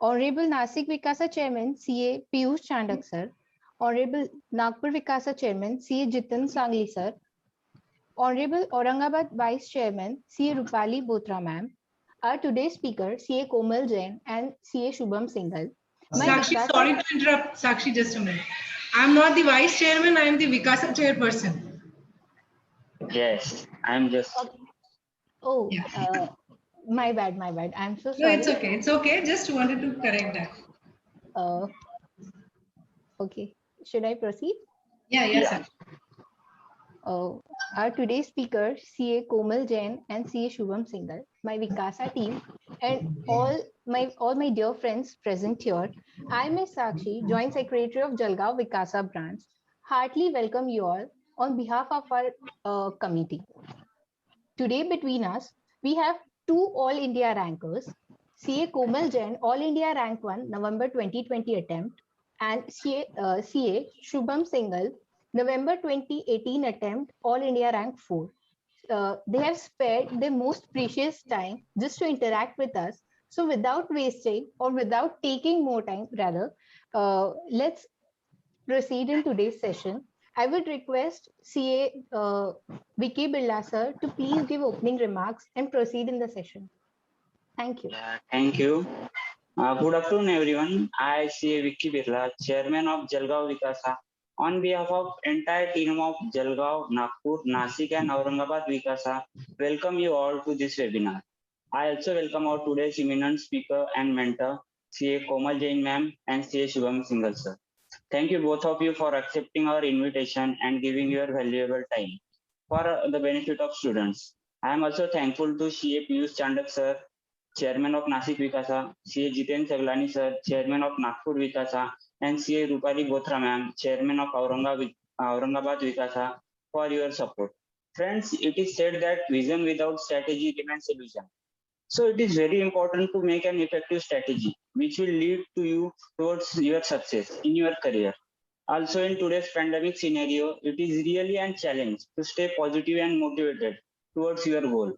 Honorable Nasik Vikasa Chairman CA Piyush Chandak sir, Honorable Nagpur Vikasa Chairman CA Jitan Sangli sir, Honorable Aurangabad Vice Chairman CA Rupali Botra ma'am, our today's speaker CA Komal Jain and CA Shubham Singhal. Sakshi, sorry to interrupt. Sakshi, just a minute. I'm not the vice chairman. I am the Vikasa chairperson. Yes, I'm just. Oh, Yeah. my bad. I'm so sorry. No, it's okay. It's okay. Just wanted to correct that. Okay. Should I proceed? Yes. Our today's speaker, CA Komal Jain and CA Shubham Singhal, my Vikasa team, and all my dear friends present here. I, Ms. Sakshi, Joint Secretary of Jalgaon Vikasa Branch, heartily welcome you all on behalf of our committee. Today between us, we have two All India rankers, CA Komal Jain, All India Rank 1, November 2020 attempt, and CA Shubham Singhal, November 2018 attempt, All India Rank 4. They have spared their most precious time just to interact with us. So without wasting or without taking more time, rather, let's proceed in today's session. I would request CA Vicky Birla sir to please give opening remarks and proceed in the session. Thank you. Thank you. Good afternoon, everyone. I CA Vicky Birla, Chairman of Jalgaon Vikasa. On behalf of entire team of Jalgaon, Nagpur, Nasik and Aurangabad Vikasa, welcome you all to this webinar. I also welcome our today's eminent speaker and mentor, CA Komal Jain ma'am and CA Shubham Singhal sir. Thank you both of you for accepting our invitation and giving your valuable time for the benefit of students. I am also thankful to CA Piyush Chandak sir, Chairman of Nasik Vikasa, CA Jiten Saglani sir, Chairman of Nagpur Vikasa, and CA Rupali Botra ma'am, Chairman of Aurangabad Vikasa, for your support. Friends, it is said that vision without strategy remains illusion. So it is very important to make an effective strategy which will lead to you towards your success in your career. Also, in today's pandemic scenario, it is really a challenge to stay positive and motivated towards your goal.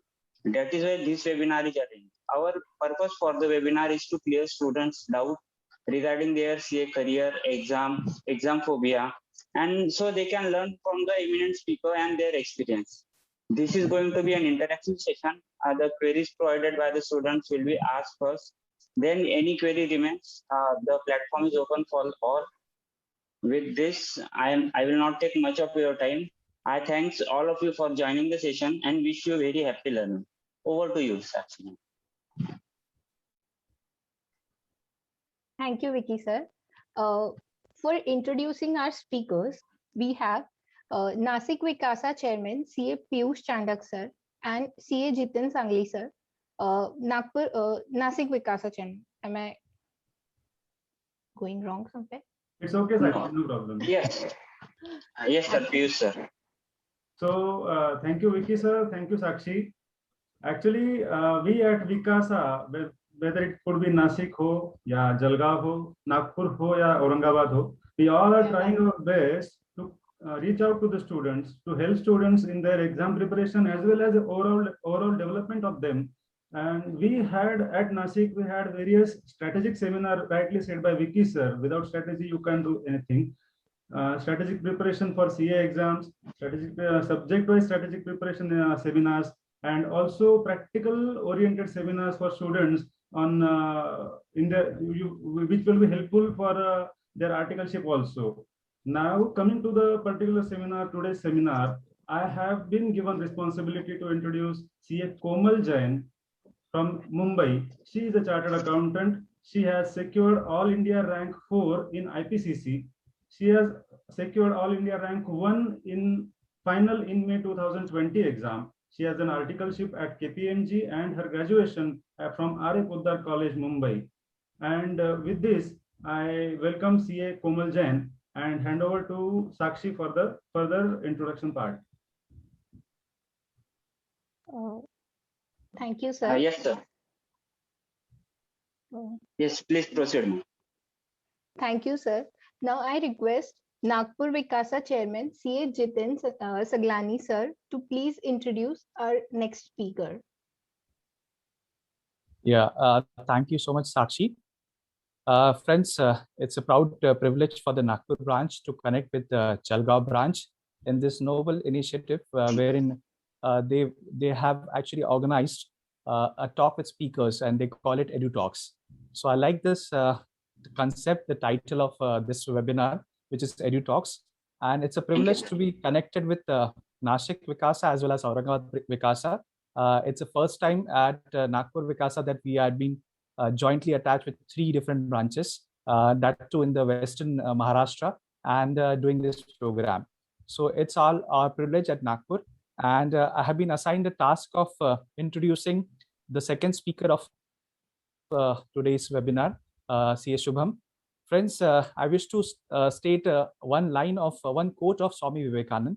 That is why this webinar is arranged. Our purpose for the webinar is to clear students' doubt regarding their CA career, exam phobia, and so they can learn from the eminent speaker and their experience. This is going to be an interactive session. The queries provided by the students will be asked first. Then any query remains. The platform is open for all. With this, I will not take much of your time. I thanks all of you for joining the session and wish you very happy learning. Over to you, Sakshi. Thank you, Vicky sir. For introducing our speakers, we have Nasik Vikasa Chairman CA Piyush Chandak sir and CA Jitin Sangli sir. Nasik Vikasa Chairman. Am I going wrong somewhere? It's okay, Sakshi, no problem. Yes. Yes, sir, Piyush sir. So thank you, Vicky sir. Thank you, Sakshi. Actually, we at Vikasa, whether it could be Nasik ho, ya Jalgaon ho, Nagpur ho, ya Aurangabad ho, we all are trying our best to reach out to the students, to help students in their exam preparation as well as the overall development of them. And we had at Nasik, we had various strategic seminar, rightly said by Vicky sir. Without strategy, you can't do anything. Strategic preparation for CA exams, strategic subject-wise strategic preparation seminars, and also practical oriented seminars for students on which will be helpful for their articleship also. Now coming to the particular seminar, today's seminar, I have been given responsibility to introduce CA Komal Jain from Mumbai. She is a chartered accountant. She has secured All India Rank 4 in IPCC. She has secured All India Rank 1 in final in May 2020 exam. She has an articleship at KPMG and her graduation from R.A. Poddar College, Mumbai. And with this, I welcome CA Komal Jain and hand over to Sakshi for the further introduction part. Thank you, sir. Yes, sir. Yes, please proceed. Thank you, sir. Now I request Nagpur Vikasa Chairman CA Jitin Saglani sir to please introduce our next speaker. Yeah, thank you so much, Sakshi. Friends, it's a proud privilege for the Nagpur branch to connect with the Jalgaon branch in this noble initiative wherein they have actually organized a talk with speakers, and they call it Edu Talks. So I like this the concept, the title of this webinar, which is Edu Talks. And it's a privilege to be connected with Nashik Vikasa as well as Aurangabad Vikasa. It's the first time at Nagpur Vikasa that we had been jointly attached with 3 different branches, that too in the Western Maharashtra, and doing this program. So it's all our privilege at Nagpur. And I have been assigned the task of introducing the second speaker of today's webinar, CA Shubham. Friends, I wish to state one line of one quote of Swami Vivekanand.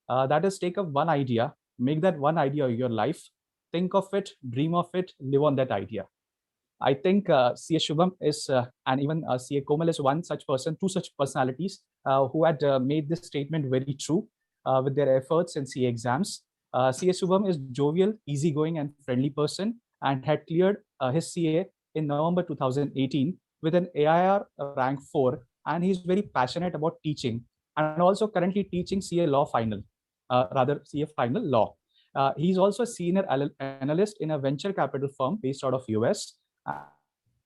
That is, take up one idea, make that one idea your life, think of it, dream of it, live on that idea. I think CA Shubham is, and even CA Komal is one such person, 2 such personalities who had made this statement very true with their efforts in CA exams. CA Shubham is jovial, easygoing, and friendly person, and had cleared his CA in November 2018 with an AIR rank 4, and he's very passionate about teaching, and also currently teaching CA Law Final, rather CA Final Law. He's also a senior analyst in a venture capital firm based out of US.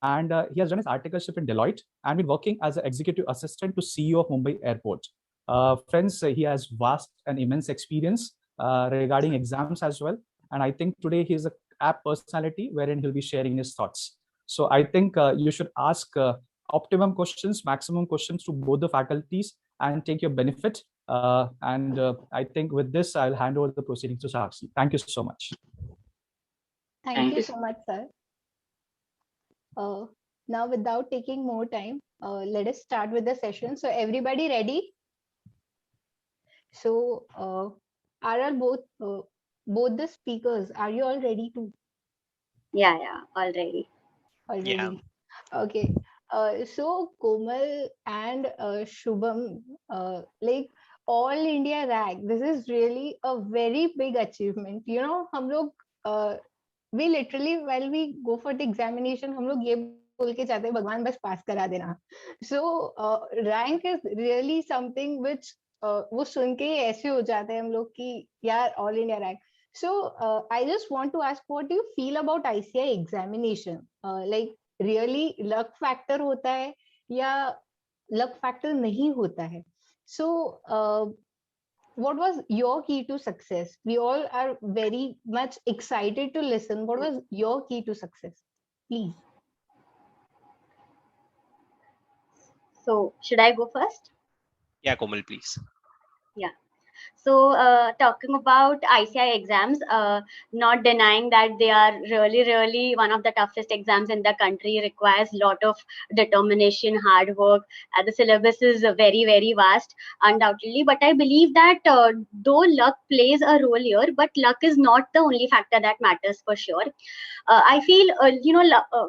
And he has done his articleship in Deloitte and been working as an executive assistant to CEO of Mumbai Airport. Friends, he has vast and immense experience regarding exams as well. And I think today he is a apt personality wherein he'll be sharing his thoughts. So I think you should ask optimum questions, maximum questions to both the faculties and take your benefit. I think with this, I'll hand over the proceedings to Sakshi. Thank you so much. Thank you so much, sir. Now, without taking more time, let us start with the session. So everybody ready? So are both the speakers, are you all ready too? Yeah, already. Yeah. Okay. So Komal and Shubham, like all India rank, this is really a very big achievement. You know, हम लोग we literally, while we go for the examination, हम लोग ये बोल के जाते हैं भगवान बस पास करा देना. So rank is really something which वो सुन के ऐसे हो जाते हैं हम लोग कि यार all India rank. So I just want to ask, what do you feel about ICI examination? Like really luck factor होता है या luck factor नहीं होता है? So what was your key to success? We all are very much excited to listen. What was your key to success? Please. So should I go first? Yeah, Komal, please. Yeah. So talking about ICI exams, not denying that they are really one of the toughest exams in the country, requires a lot of determination, hard work. The syllabus is very vast, undoubtedly. But I believe that though luck plays a role here, but luck is not the only factor that matters for sure. I feel,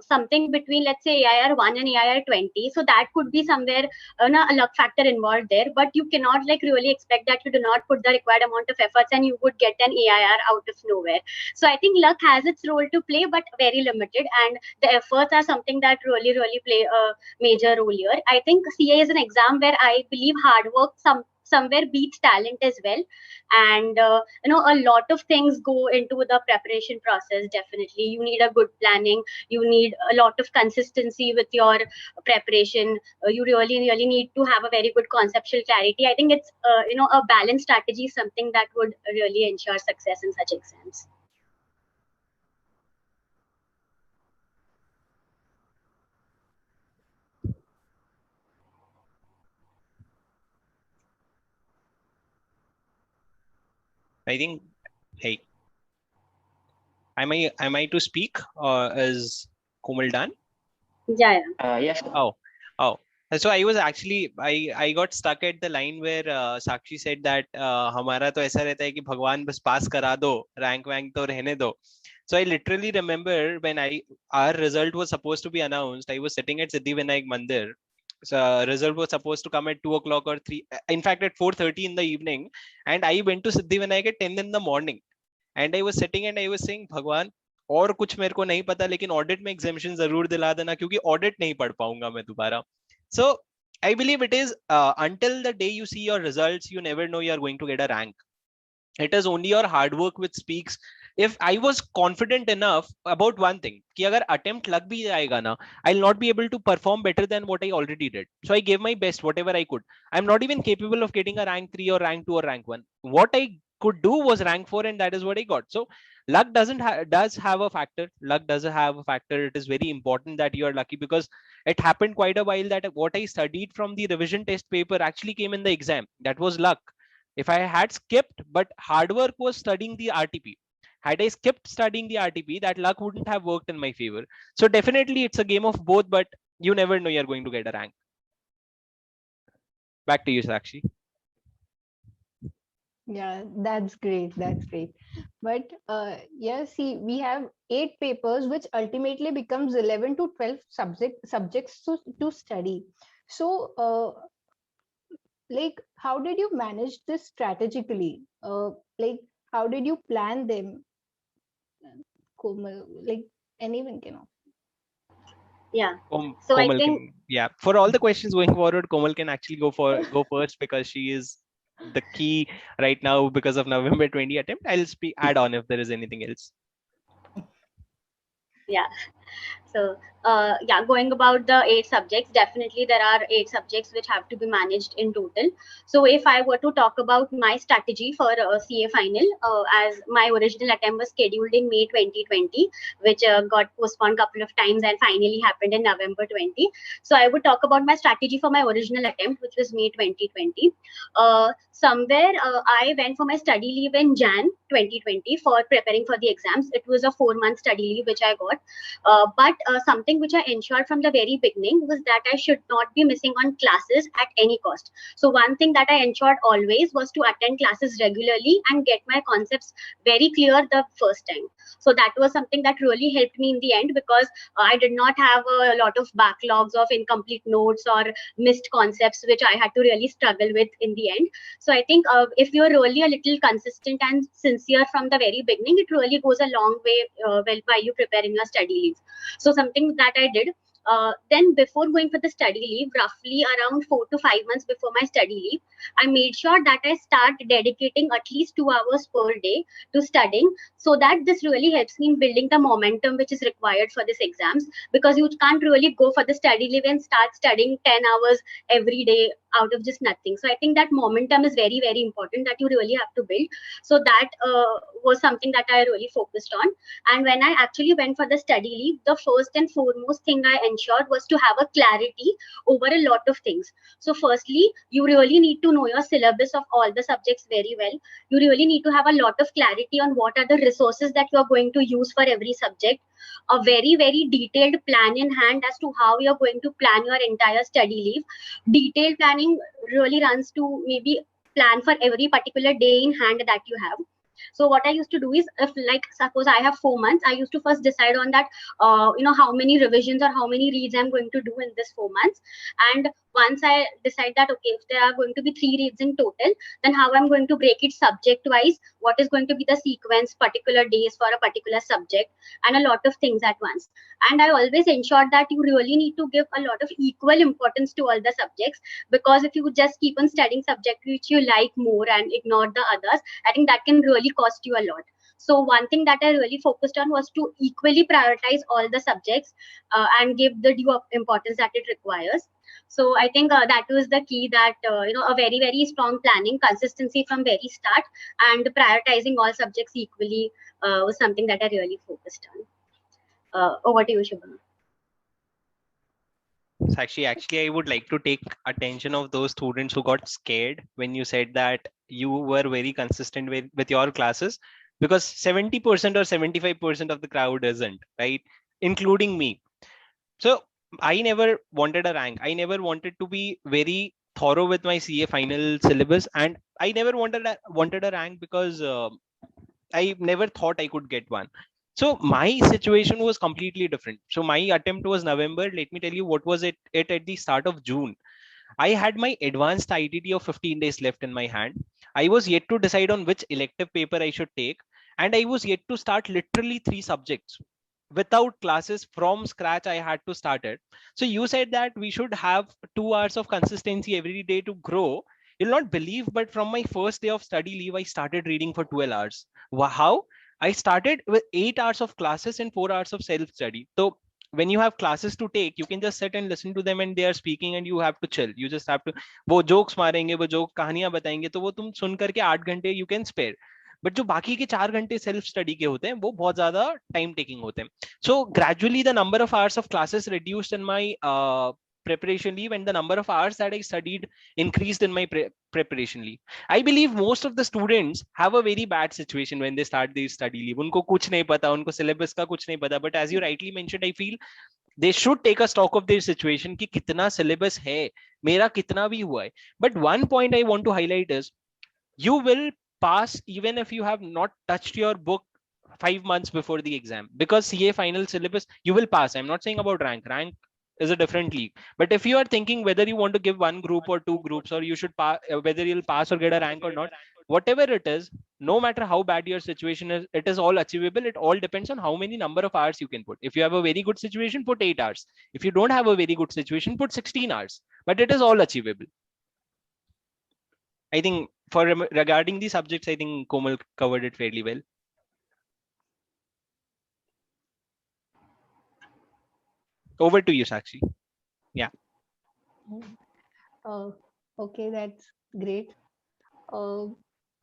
something between, let's say, AIR 1 and AIR 20. So that could be somewhere a luck factor involved there. But you cannot really expect that you do not put the required amount of efforts and you would get an AIR out of nowhere. So I think luck has its role to play, but very limited. And the efforts are something that really play a major role here. I think CA is an exam where I believe hard work somewhere beats talent as well, and a lot of things go into the preparation process. Definitely you need a good planning, you need a lot of consistency with your preparation, you really need to have a very good conceptual clarity. I think it's a balanced strategy is something that would really ensure success in such exams. I think, hey, am I to speak, or is Komal done? Yeah. Yes. Oh. So I was actually, I got stuck at the line where Sakshi said that हमारा तो ऐसा रहता है कि भगवान बस पास करा दो, rank तो रहने दो. So I literally remember when our result was supposed to be announced, I was sitting at Siddhivinayak Mandir. So result was supposed to come at 2 o'clock or 3, in fact at 4:30 in the evening, and I went to Siddhivinayak at 10 in the morning, and I was sitting and I was saying, Bhagwan, और कुछ मेरे को नहीं पता, लेकिन audit में एग्जामिशन जरूर दिला देना, क्योंकि ऑडिट नहीं पढ़ पाऊंगा मैं दोबारा. सो I believe it is until the day you see your results, you never know you are going to get a rank. It is only your hard work which speaks. If I was confident enough about one thing, कि अगर attempt लग भी जाएगा ना, I'll not be able to perform better than what I already did. So I gave my best, whatever I could. I'm not even capable of getting a rank 3 or rank 2 or rank 1. What I could do was rank 4, and that is what I got. So luck does have a factor. Luck does have a factor. It is very important that you are lucky, because it happened quite a while that what I studied from the revision test paper actually came in the exam. That was luck. If I had skipped, but hard work was studying the RTP. Had I skipped studying the RTP, that luck wouldn't have worked in my favor. So definitely it's a game of both, but you never know you're going to get a rank. Back to you, Sakshi. Yeah, that's great. That's great. But yeah, see, we have 8 papers, which ultimately becomes 11 to 12 subjects to study. So, like, how did you manage this strategically? Like, how did you plan them? Komal, like, anyone can. Yeah. So I Komal think, yeah, for all the questions going forward, Komal can actually go first, because she is the key right now because of November 20 attempt. I'll add on if there is anything else. yeah. So yeah, going about the 8 subjects, definitely there are 8 subjects which have to be managed in total. So if I were to talk about my strategy for CA final, as my original attempt was scheduled in May 2020, which got postponed a couple of times and finally happened in November 20. So I would talk about my strategy for my original attempt, which was May 2020. Somewhere I went for my study leave in Jan 2020 for preparing for the exams. It was a 4-month study leave which I got. But something which I ensured from the very beginning was that I should not be missing on classes at any cost. So one thing that I ensured always was to attend classes regularly and get my concepts very clear the first time. So that was something that really helped me in the end, because I did not have a lot of backlogs of incomplete notes or missed concepts, which I had to really struggle with in the end. So I think if you're really a little consistent and sincere from the very beginning, it really goes a long way well by you preparing your study leave. So something that I did, then before going for the study leave, roughly around 4 to 5 months before my study leave, I made sure that I start dedicating at least 2 hours per day to studying, so that this really helps me in building the momentum which is required for this exams, because you can't really go for the study leave and start studying 10 hours every day out of just nothing. So I think that momentum is very, very important, that you really have to build. So that was something that I really focused on. And when I actually went for the study leave, the first and foremost thing I ensured was to have a clarity over a lot of things. So firstly, you really need to know your syllabus of all the subjects very well. You really need to have a lot of clarity on what are the resources that you are going to use for every subject. A very, very detailed plan in hand as to how you're going to plan your entire study leave. Detailed planning really runs to maybe plan for every particular day in hand that you have. So what I used to do is, if like suppose I have 4 months, I used to first decide on that, how many revisions or how many reads I'm going to do in this 4 months. And once I decide that, okay, if there are going to be 3 reads in total, then how I'm going to break it subject wise, what is going to be the sequence, particular days for a particular subject, and a lot of things at once. And I always ensure that you really need to give a lot of equal importance to all the subjects, because if you just keep on studying subject which you like more and ignore the others, I think that can really cost you a lot. So one thing that I really focused on was to equally prioritize all the subjects and give the due importance that it requires. So I think that was the key, that a very, very strong planning, consistency from very start, and prioritizing all subjects equally was something that I really focused on. Over to you, Shubham. Sakshi, actually, I would like to take attention of those students who got scared when you said that you were very consistent with your classes, because 70% or 75% of the crowd isn't, right? Including me. So I never wanted a rank. I never wanted to be very thorough with my CA final syllabus, and I never wanted a rank because I never thought I could get one. So my situation was completely different. So my attempt was November. Let me tell you what was it at the start of June. I had my advanced ITT of 15 days left in my hand. I was yet to decide on which elective paper I should take. and I was yet to start literally 3 subjects without classes from scratch. I had to start it. So you said that we should have 2 hours of consistency every day to grow. You'll not believe, but from my first day of study leave, I started reading for 12 hours. How? I started with 8 hours of classes and 4 hours of self study. So when you have classes to take, you can just sit and listen to them and they are speaking and you have to chill. You just have to, वो jokes मारेंगे, वो joke कहानियां बताएंगे, तो वो तुम सुन करके 8 घंटे you can spare. बट जो बाकी के 4 घंटे सेल्फ स्टडी के होते हैं वो बहुत ज्यादा टाइम टेकिंग होते हैं. So gradually the number of hours of classes reduced in my preparation leave, and the number of hours that I studied increased in my preparation leave. I believe most of the students have a very bad situation when they start their study leave. उनको कुछ नहीं पता, उनको syllabus का कुछ नहीं पता. But as you rightly mentioned, I feel they should take a stock of their situation कि कितना syllabus है, मेरा कितना भी हुआ है. But one point I want to highlight is you will pass even if you have not touched your book 5 months before the exam, because CA final syllabus you will pass. I'm not saying about rank is a different league, but if you are thinking whether you want to give 1 group or 2 groups, or you should pass, whether you'll pass or get a rank or not, whatever it is, no matter how bad your situation is, it is all achievable. It all depends on how many number of hours you can put. If you have a very good situation, put 8 hours. If you don't have a very good situation, put 16 hours, but it is all achievable. I think for regarding the subjects, I think Komal covered it fairly well. Over to you, Sakshi. Yeah. Okay, that's great.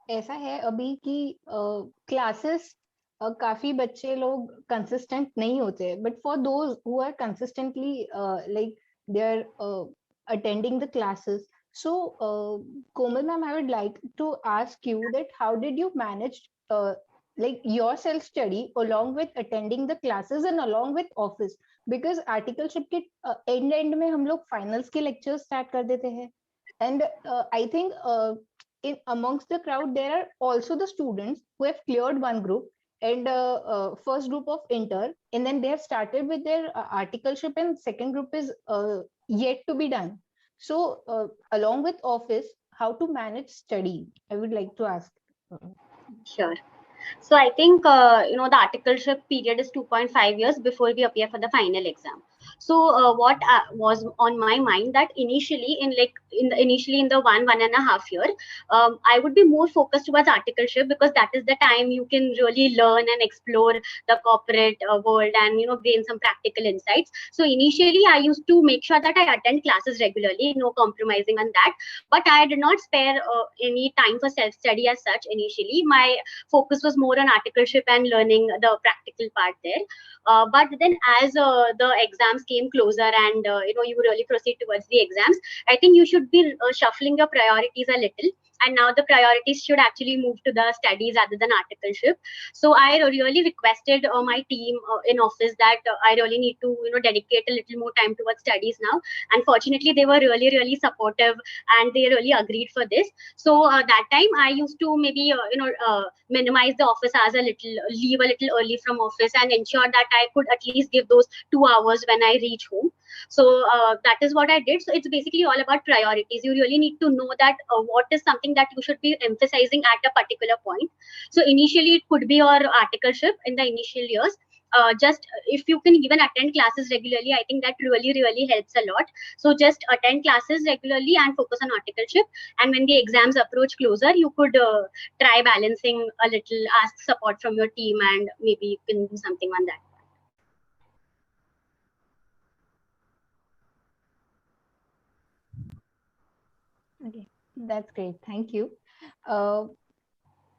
ऐसा है अभी कि classes काफी बच्चे लोग consistent नहीं होते, but for those who are consistently like they are attending the classes. So Komal ma'am, I would like to ask you that how did you manage like your self study along with attending the classes and along with office, because articleship के end में हम लोग finals के lectures start कर देते हैं, and I think in amongst the crowd there are also the students who have cleared one group and first group of inter, and then they have started with their articleship, and second group is yet to be done. So along with office, how to manage study, I would like to ask. Sure. So I think the articleship period is 2.5 years before we appear for the final exam. So what was on my mind that initially in the 1.5 year, I would be more focused towards articleship, because that is the time you can really learn and explore the corporate world and gain some practical insights. So initially I used to make sure that I attend classes regularly, no compromising on that, but I did not spare any time for self-study as such. Initially my focus was more on articleship and learning the practical part there. But then as the exams came closer and you really proceed towards the exams, I think you should be shuffling your priorities a little, and now the priorities should actually move to the studies rather than articleship. So I really requested my team in office that I really need to dedicate a little more time towards studies now, and fortunately they were really supportive and they really agreed for this. So that time I used to maybe minimize the office hours a little, leave a little early from office, and ensure that I could at least give those 2 hours when I reach home. So that is what I did. So it's basically all about priorities. You really need to know that what is something that you should be emphasizing at a particular point. So initially it could be your articleship in the initial years. Just if you can even attend classes regularly, I think that really helps a lot. So just attend classes regularly and focus on articleship, and when the exams approach closer, you could try balancing a little, ask support from your team, and maybe you can do something on that. Okay, that's great. Thank you.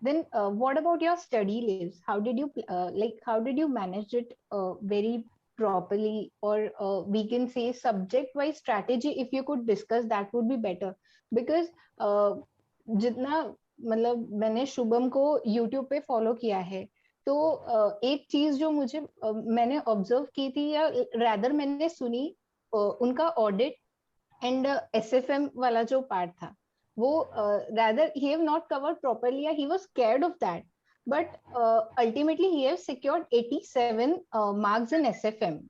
Then what about your study leaves? How did you manage it very properly, or we can say subject-wise strategy? If you could discuss, that would be better, because जितना मतलब मैंने शुभम को YouTube पे follow किया है, तो एक चीज जो मुझे मैंने ऑब्जर्व की थी, या रैदर मैंने सुनी, उनका ऑडिट एंड SFM वाला जो पार्ट था, वो rather he have not covered properly, he was scared of that, but ultimately he have secured 87 marks in SFM,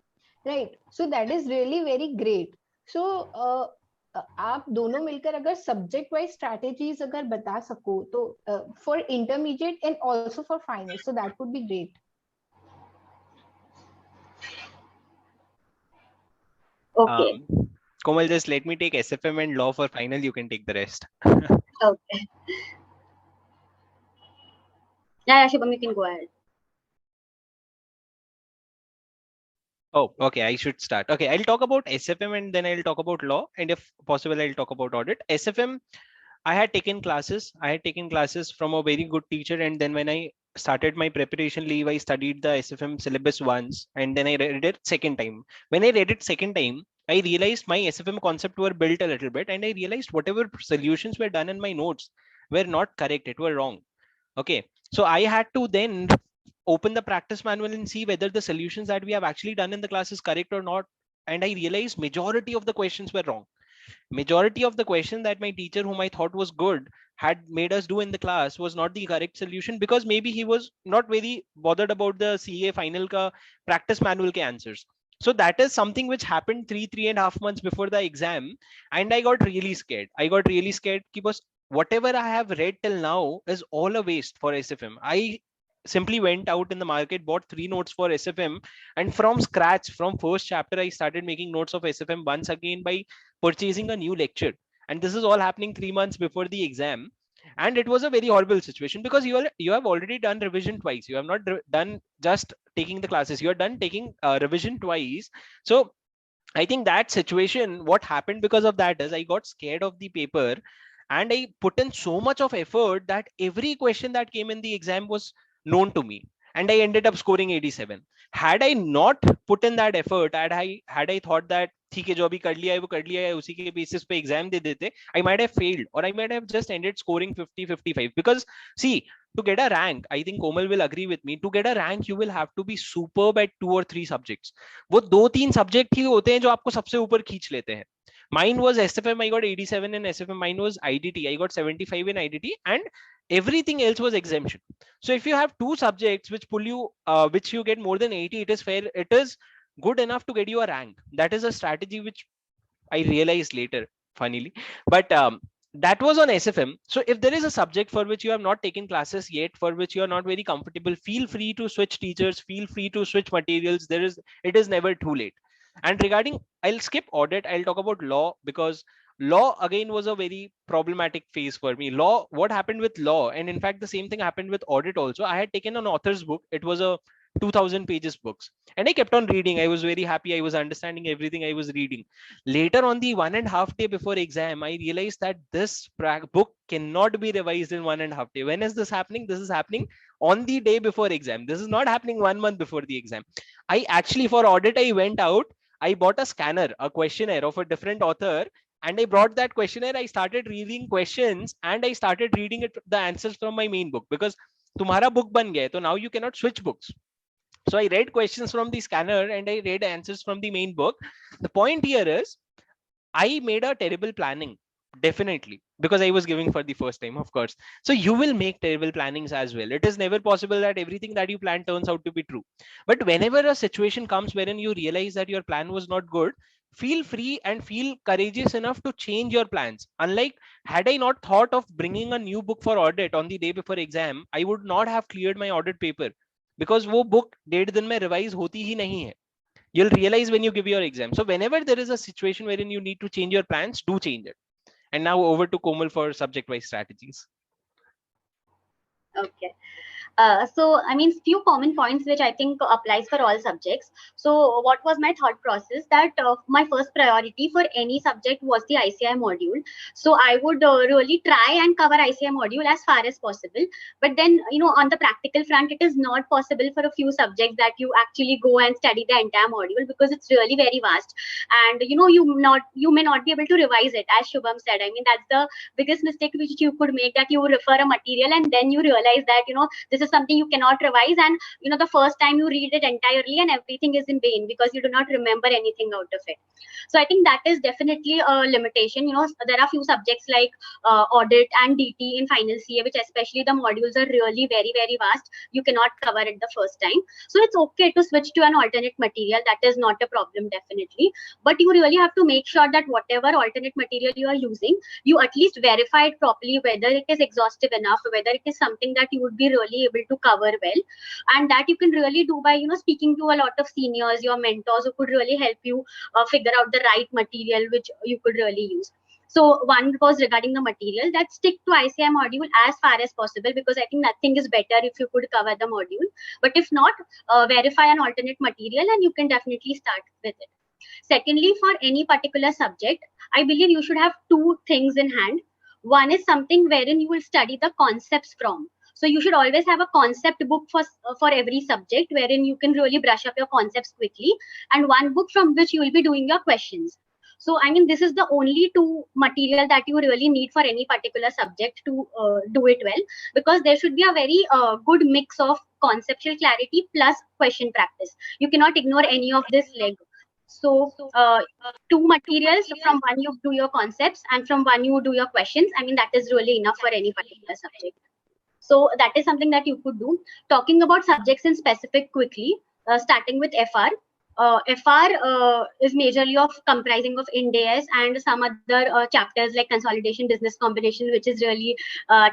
right? So that is really very great. So आप दोनों मिलकर अगर subject wise strategies अगर बता सको तो for intermediate and also for final, so that would be great. Okay. Komal, just let me take SFM and law for final. You can take the rest. Okay. Yeah, Shubham, you can go ahead. Oh, okay. I should start. Okay, I'll talk about SFM and then I'll talk about law, and if possible, I'll talk about audit. SFM, I had taken classes. I had taken classes from a very good teacher, and then when I started my preparation leave, I studied the SFM syllabus once, and then I read it second time. When I read it second time, I realized my SFM concept were built a little bit, and I realized whatever solutions were done in my notes were not correct. It were wrong. Okay, so I had to then open the practice manual and see whether the solutions that we have actually done in the class is correct or not. And I realized majority of the questions were wrong. Majority of the question that my teacher, whom I thought was good, had made us do in the class was not the correct solution, because maybe he was not very bothered about the CA final ka practice manual ke answers. So that is something which happened 3.5 months before the exam, and I got really scared. I got really scared because whatever I have read till now is all a waste for SFM. I simply went out in the market, bought 3 notes for SFM, and from scratch, from first chapter, I started making notes of SFM once again by purchasing a new lecture. And this is all happening 3 months before the exam. And it was a very horrible situation, because you have already done revision twice. You have not done just taking the classes. You are done taking revision twice. So I think that situation, what happened because of that is I got scared of the paper, and I put in so much of effort that every question that came in the exam was known to me, and I ended up scoring 87. Had I not put in that effort, had I thought that ठीक है जो अभी कर लिया है वो कर लिया है, उसी के बेसिस पे एग्जाम दे देते, I might have failed, or I might have just ended scoring 50-55. Because see, to get a rank, I think Komal will agree with me, to get a rank you will have to be superb at 2 or 3 subjects. वो 2-3 subject ही होते हैं जो आपको सबसे ऊपर खींच लेते हैं. Mine was SFM, I got 87 in SFM. Mine was IDT, I got 75 in IDT, and everything else was exemption. So if you have 2 subjects which pull you, which you get more than 80, it is fair, it is good enough to get you a rank. That is a strategy which I realized later, funnily. But that was on SFM. So if there is a subject for which you have not taken classes yet, for which you are not very comfortable, feel free to switch teachers, feel free to switch materials. It is never too late. And regarding, I'll skip audit, I'll talk about law, because law again was a very problematic phase for me. Law, what happened with law, and in fact the same thing happened with audit also. I had taken an author's book. It was a 2000 pages books, and I kept on reading. I was very happy, I was understanding everything I was reading. Later, on the 1.5 day before exam, I realized that this book cannot be revised in 1.5 day. When is this happening? This is happening on the day before exam. This is not happening 1 month before the exam. I actually, for audit, I went out, I bought a scanner, a questionnaire of a different author, and I brought that questionnaire. I started reading questions, and I started reading the answers from my main book, because तुम्हारा book बन गया है, so now you cannot switch books. So I read questions from the scanner and I read answers from the main book. The point here is I made a terrible planning, definitely, because I was giving for the first time, of course. So you will make terrible plannings as well. It is never possible that everything that you plan turns out to be true. But whenever a situation comes wherein you realize that your plan was not good, feel free and feel courageous enough to change your plans. Unlike, had I not thought of bringing a new book for audit on the day before exam, I would not have cleared my audit paper, because वो book 1.5 दिन में revise होती ही नहीं है. You'll realize when you give your exam. So whenever there is a situation wherein you need to change your plans, do change it. And now over to Komal for subject-wise strategies. Okay. So, I mean, few common points which I think applies for all subjects. So, what was my thought process? That my first priority for any subject was the ICI module. So, I would really try and cover ICI module as far as possible. But then, you know, on the practical front, it is not possible for a few subjects that you actually go and study the entire module, because it's really very vast. And, you know, you may not be able to revise it, as Shubham said. I mean, that's the biggest mistake which you could make, that you refer a material and then you realize that, you know, this this is something you cannot revise, and the first time you read it entirely and everything is in vain because you do not remember anything out of it. So I think that is definitely a limitation. There are few subjects like audit and DT in final CA, which especially the modules are really very, very vast. You cannot cover it the first time. So it's okay to switch to an alternate material. That is not a problem, definitely. But you really have to make sure that whatever alternate material you are using, you at least verify it properly, whether it is exhaustive enough, whether it is something that you would be really able to cover well. And that you can really do by, speaking to a lot of seniors, your mentors, who could really help you figure out the right material which you could really use. So one was regarding the material, that stick to ICI module as far as possible, because I think nothing is better if you could cover the module. But if not, verify an alternate material and you can definitely start with it. Secondly, for any particular subject, I believe you should have two things in hand. One is something wherein you will study the concepts from. So you should always have a concept book for every subject, wherein you can really brush up your concepts quickly, and one book from which you will be doing your questions. So, I mean, this is the only two material that you really need for any particular subject to do it well, because there should be a very good mix of conceptual clarity plus question practice. You cannot ignore any of this leg. So, two materials, from one you do your concepts and from one you do your questions. I mean, that is really enough for any particular subject. So that is something that you could do. Talking about subjects in specific quickly, starting with FR. FR is majorly comprising of Ind AS and some other chapters like consolidation, business combination, which is really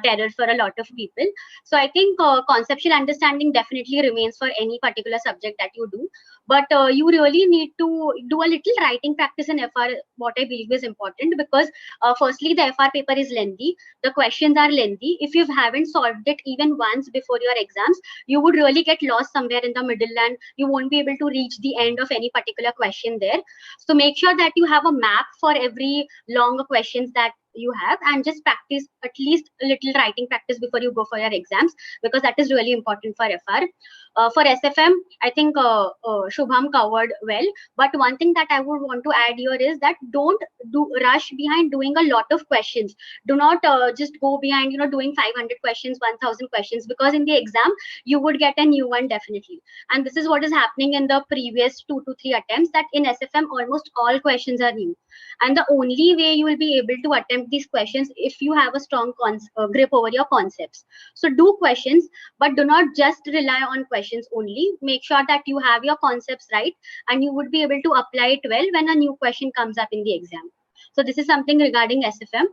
terror for a lot of people. So I think conceptual understanding definitely remains for any particular subject that you do. But you really need to do a little writing practice in FR, what I believe is important, because firstly, the FR paper is lengthy. The questions are lengthy. If you haven't solved it even once before your exams, you would really get lost somewhere in the middle and you won't be able to reach the end of any particular question there. So make sure that you have a map for every long questions that you have, and just practice at least a little writing practice before you go for your exams, because that is really important for FR. For SFM, I think Shubham covered well, but one thing that I would want to add here is that don't rush behind doing a lot of questions. Do not just go behind doing 500 questions, 1000 questions, because in the exam you would get a new one definitely. And this is what is happening in the previous 2 to 3 attempts, that in SFM almost all questions are new, and the only way you will be able to attempt these questions if you have a strong grip over your concepts. So do questions, but do not just rely on questions only. Make sure that you have your concepts right and you would be able to apply it well when a new question comes up in the exam. So this is something regarding SFM.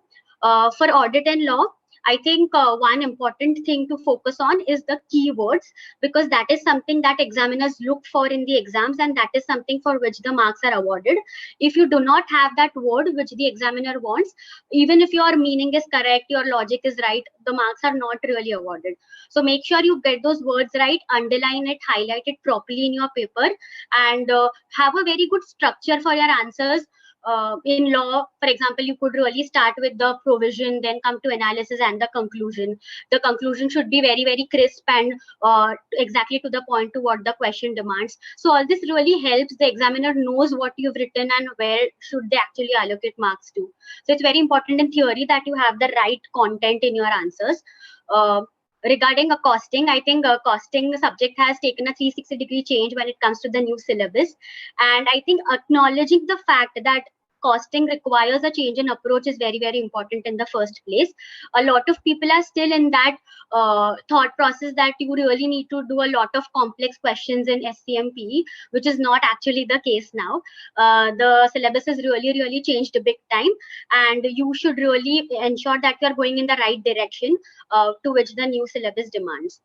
For audit and law, I think one important thing to focus on is the keywords, because that is something that examiners look for in the exams, and that is something for which the marks are awarded. If you do not have that word which the examiner wants, even if your meaning is correct, your logic is right, the marks are not really awarded. So make sure you get those words right, underline it, highlight it properly in your paper, and have a very good structure for your answers. In law, for example, you could really start with the provision, then come to analysis and the conclusion. The conclusion should be very, very crisp and exactly to the point to what the question demands. So all this really helps the examiner knows what you've written and where should they actually allocate marks to. So it's very important in theory that you have the right content in your answers. Regarding a costing, I think costing subject has taken a 360-degree change when it comes to the new syllabus. And I think acknowledging the fact that costing requires a change in approach is very, very important in the first place. A lot of people are still in that thought process that you really need to do a lot of complex questions in SCMPE, which is not actually the case now. The syllabus has really, really changed big time, and you should really ensure that you are going in the right direction to which the new syllabus demands.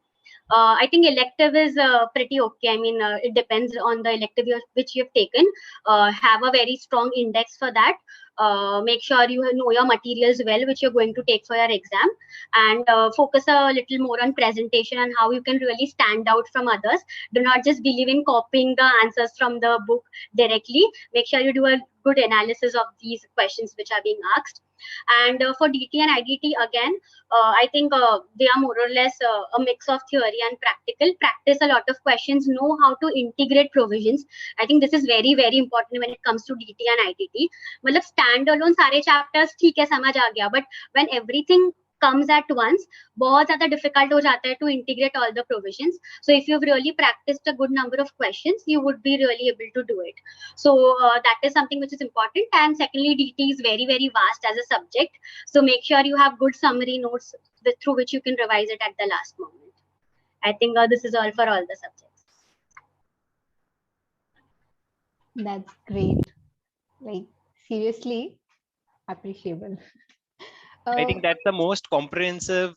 I think elective is pretty okay. I mean, it depends on the elective which you have taken. Have a very strong index for that. Make sure you know your materials well, which you're going to take for your exam, and focus a little more on presentation and how you can really stand out from others. Do not just believe in copying the answers from the book directly. Make sure you do a good analysis of these questions which are being asked. And for DT and IDT, again, I think they are more or less a mix of theory and practical. Practice a lot of questions, know how to integrate provisions. I think this is very, very important when it comes to DT and IDT. मतलब standalone सारे chapters ठीक है समझ आ गया, but when everything comes at once, बहुत ज़्यादा difficult हो जाता है to integrate all the provisions. So if you've really practiced a good number of questions, you would be really able to do it. So that is something which is important. And secondly, DT is very, very vast as a subject. So make sure you have good summary notes through which you can revise it at the last moment. I think this is all for all the subjects. That's great. Like, seriously appreciable. I think that's the most comprehensive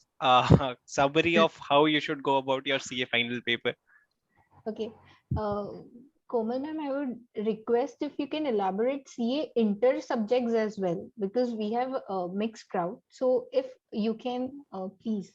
summary of how you should go about your CA final paper. Okay. Komal ma'am, I would request if you can elaborate CA inter subjects as well, because we have a mixed crowd. So if you can, please.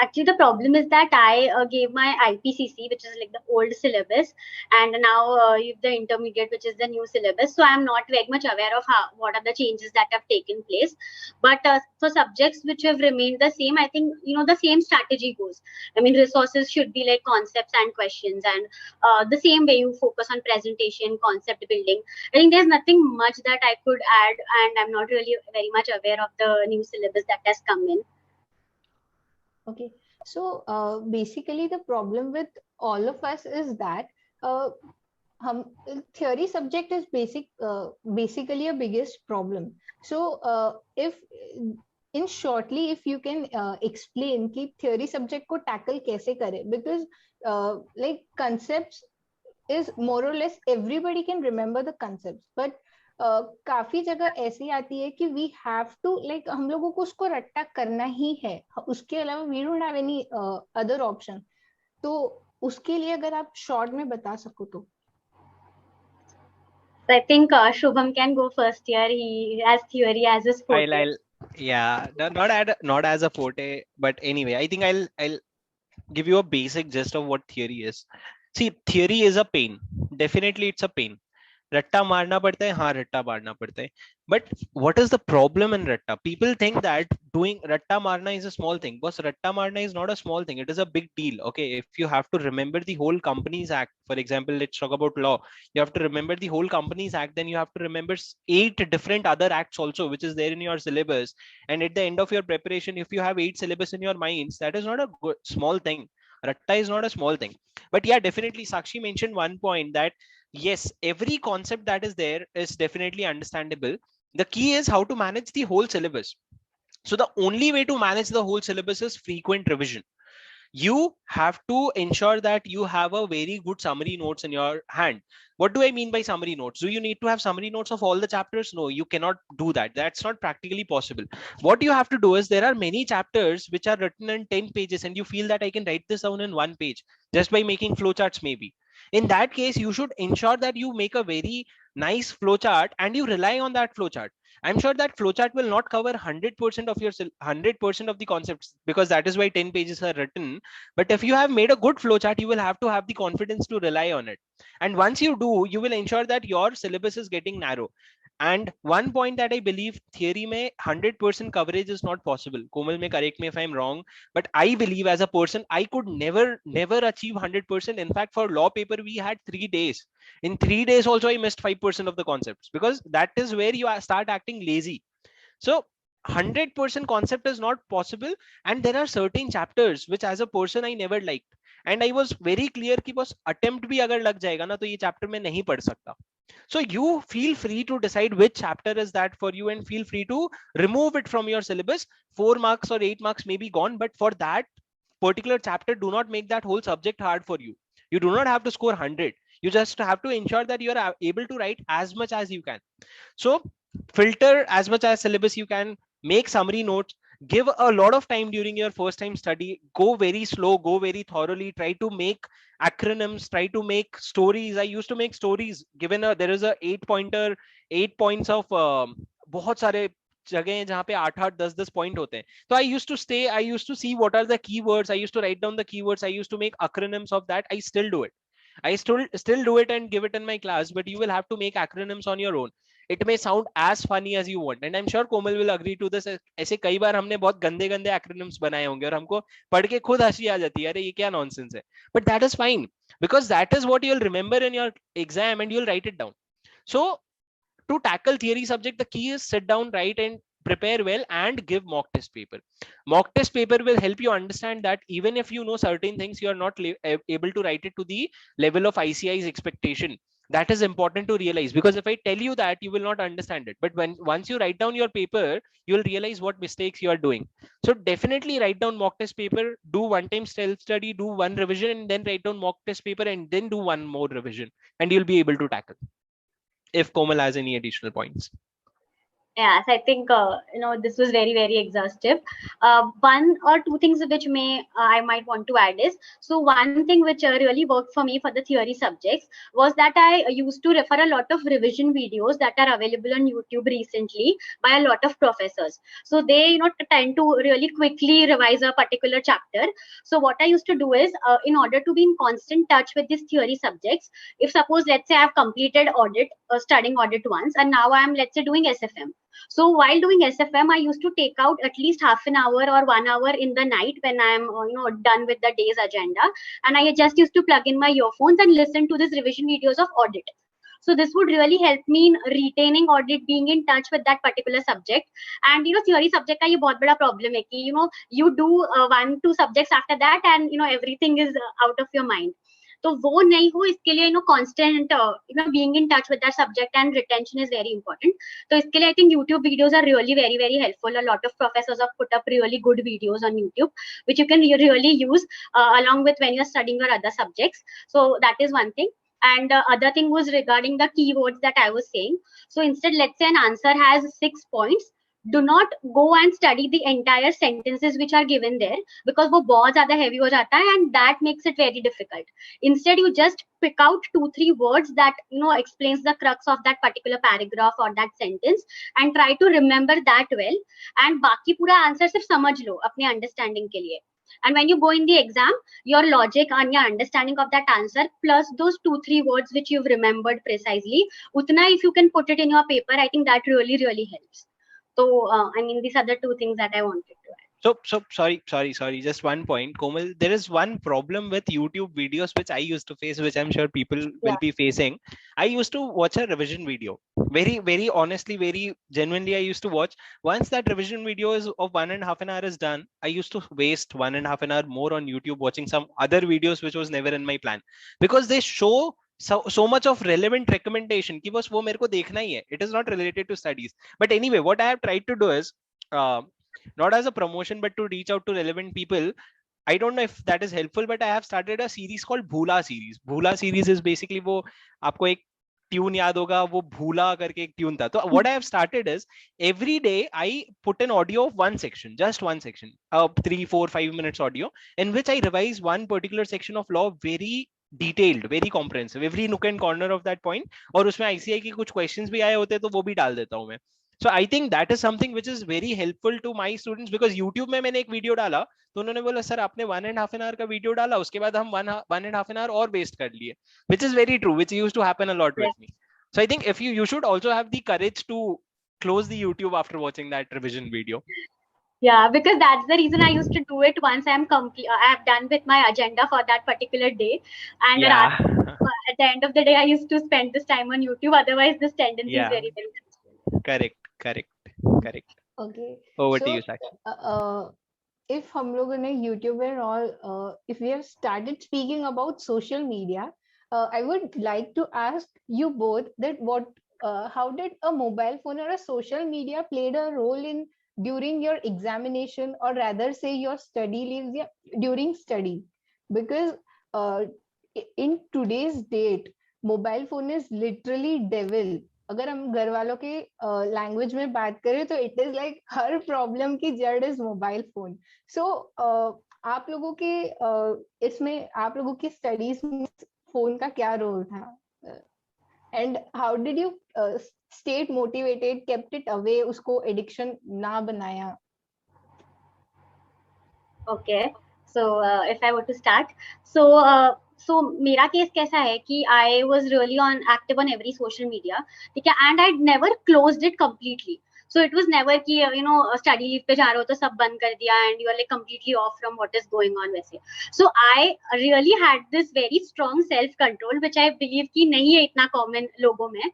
Actually, the problem is that I gave my IPCC, which is like the old syllabus, and now the intermediate, which is the new syllabus. So I'm not very much aware of what are the changes that have taken place. But for subjects which have remained the same, I think the same strategy goes. I mean, resources should be like concepts and questions, and the same way you focus on presentation, concept building. I think there's nothing much that I could add, and I'm not really very much aware of the new syllabus that has come in. Okay, so basically the problem with all of us is that theory subject is basically a biggest problem. So if in shortly, if you can explain कि theory subject को tackle कैसे करें, because like concepts is more or less everybody can remember the concepts, but काफी जगह ऐसी आती है कि वी हैव टू लाइक हम लोगों को उसको रट्टा करना ही है, उसके अलावा we don't have any other option. तो उसके लिए अगर आप शॉर्ट में बता सको तो. I think Shubham can go first here. He has theory as his forte. Yeah, not as a forte, but anyway, I think I'll give you a basic gist of what theory is. See, theory is a pain. Definitely, it's a pain. रट्टा मारना पड़ता है, हाँ रट्टा मारना पड़ता है. But what is the problem in ratta? People think that doing ratta marna is a small thing. But ratta marna is not a small thing. It is a big deal. Okay, if you have to remember the whole Companies Act, for example, let's talk about law. You have to remember the whole Companies Act. Then you have to remember 8 different other acts also, which is there in your syllabus. And at the end of your preparation, if you have 8 syllabus in your minds, that is not a small thing. Ratta is not a small thing. But yeah, definitely Sakshi mentioned one point that yes, every concept that is there is definitely understandable. The key is how to manage the whole syllabus. So the only way to manage the whole syllabus is frequent revision. You have to ensure that you have a very good summary notes in your hand. What do I mean by summary notes? Do you need to have summary notes of all the chapters? No, you cannot do that. That's not practically possible. What you have to do is there are many chapters which are written in 10 pages and you feel that I can write this down in 1 page just by making flowcharts maybe. In that case, you should ensure that you make a very nice flowchart and you rely on that flowchart. I'm sure that flowchart will not cover 100% of your 100% of the concepts because that is why 10 pages are written. But if you have made a good flowchart, you will have to have the confidence to rely on it. And once you do, you will ensure that your syllabus is getting narrow. And one point that I believe theory mein 100% coverage is not possible. Komal may correct me if I'm wrong, but I believe as a person, I could never achieve 100%. In fact, for law paper, we had 3 days. In 3 days also, I missed 5% of the concepts because that is where you start acting lazy. So 100% concept is not possible. And there are certain chapters which as a person, I never liked. And I was very clear कि बस attempt भी अगर लग जाएगा ना तो ये chapter में नहीं पढ़ सकता. So you feel free to decide which chapter is that for you and feel free to remove it from your syllabus. 4 marks or 8 marks may be gone, but for that particular chapter, do not make that whole subject hard for you. You do not have to score 100. You just have to ensure that you are able to write as much as you can. So filter as much as syllabus you can, make summary notes, give a lot of time during your first time study, go very slow, go very thoroughly, try to make acronyms, try to make stories. I used to make stories given there is a 8-pointer, 8 points of बहुत सारे जगह हैं जहाँ पे 8-8 10-10 point होते हैं. तो I used to see what are the keywords. I used to write down the keywords. I used to make acronyms of that. I still do it. I still do it and give it in my class, but you will have to make acronyms on your own. It may sound as funny as you want, and I'm sure Komal will agree to this. ऐसे कई बार हमने बहुत गंदे acronyms बनाए होंगे और हमको पढ़ के खुद हंसी आ जाती है, अरे ये क्या nonsense है. But that is fine because that is what you'll remember in your exam and you'll write it down. So to tackle theory subject, the key is sit down, write and prepare well and give mock test paper. Mock test paper will help you understand that even if you know certain things, you are not able to write it to the level of ICI's expectation. That is important to realize, because if I tell you that, you will not understand it. But once you write down your paper, you will realize what mistakes you are doing. So definitely write down mock test paper, do one time self study, do one revision, and then write down mock test paper, and then do one more revision, and you'll be able to tackle. If Komal has any additional points. Yes, I think this was very, very exhaustive. One or two things which I might want to add is, so one thing which really worked for me for the theory subjects was that I used to refer a lot of revision videos that are available on YouTube recently by a lot of professors. So they tend to really quickly revise a particular chapter. So what I used to do is, in order to be in constant touch with these theory subjects, if suppose let's say I've completed studying audit once, and now I'm, let's say, doing SFM. So while doing SFM, I used to take out at least half an hour or 1 hour in the night when I'm done with the day's agenda, and I just used to plug in my earphones and listen to these revision videos of audit. So this would really help me in retaining audit, being in touch with that particular subject. And theory subject का ये बहुत बड़ा problem है कि you do 1-2 subjects after that, and everything is out of your mind. तो वो नहीं हो, इसके लिए constant being in touch with that subject and retention is very important. तो इसके लिए I think YouTube videos are really very, very helpful. A lot of professors have put up really good videos on YouTube, which you can really use along with when you're studying your other subjects. So that is one thing. And the other thing was regarding the keywords that I was saying. So instead, let's say an answer has 6 points. Do not go and study the entire sentences which are given there, because वो बहुत ज़्यादा heavy हो जाता है, and that makes it very difficult. Instead, you just pick out 2-3 words that explains the crux of that particular paragraph or that sentence, and try to remember that well. And बाकी पूरा answer सिर्फ समझ लो अपने understanding के लिए. And when you go in the exam, your logic and your understanding of that answer plus those 2-3 words which you've remembered precisely, utna if you can put it in your paper, I think that really, really helps. So, I mean, these are the 2 things that I wanted to add. So sorry. Just one point, Komal. There is one problem with YouTube videos which I used to face, which I'm sure people will be facing. I used to watch a revision video. Very, very honestly, very genuinely, I used to watch. Once that revision video is of 1.5 hours is done, I used to waste 1.5 hours more on YouTube watching some other videos which was never in my plan, because they show so much of relevant recommendation कि बस वो मेरे को देखना ही है. It is not related to studies. But anyway, what I have tried to do is, not as a promotion, but to reach out to relevant people. I don't know if that is helpful, but I have started a series called Bhula series. Bhula series is basically वो आपको एक tune याद होगा, वो भूला करके एक tune था. तो what I have started is, every day I put an audio of one section, just one section, 3, 4, 5 minutes audio, in which I revise one particular section of law very detailed, very comprehensive, every nook and corner of that point. और उसमें ICI की कुछ questions भी आए होते हैं तो वो भी डाल देता हूँ मैं. So I think that is something which is very helpful to my students, because YouTube में मैंने एक वीडियो डाला तो उन्होंने बोला सर आपने 1.5 hour का वीडियो डाला, उसके बाद हम 1.5 hour और वेस्ट कर लिए, which is very true, which used to happen a lot with me. So I think if you should also have the courage to close the YouTube after watching that revision video. Yeah, because that's the reason I used to do it once I have done with my agenda for that particular day, and at the end of the day I used to spend this time on YouTube. Otherwise, this tendency is very, very correct. Okay. Over to you, Sakshi. If हम लोगों ने YouTube and all, if we have started speaking about social media, I would like to ask you both that how did a mobile phone or a social media played a role in during your examination, or rather say your study leaves during study? Because in today's date, mobile phone is literally devil. अगर हम घर वालों के language में बात करें तो it is like her problem की जड़ इज मोबाइल फोन. सो आप लोगों के इसमें आप लोगों की स्टडीज में फोन का क्या रोल था, and how did you state motivated, kept it away, उसको एडिक्शन ना बनाया? Okay, so if I were to start, so मेरा केस कैसा है कि I was really active on every social media, ठीक है, and I'd never closed it completely. So it was never कि study leave पे जा रहे हो तो सब बंद कर दिया and you are like completely off from what is going on वैसे. So I really had this very strong self control which I believe कि नहीं है इतना common लोगों में.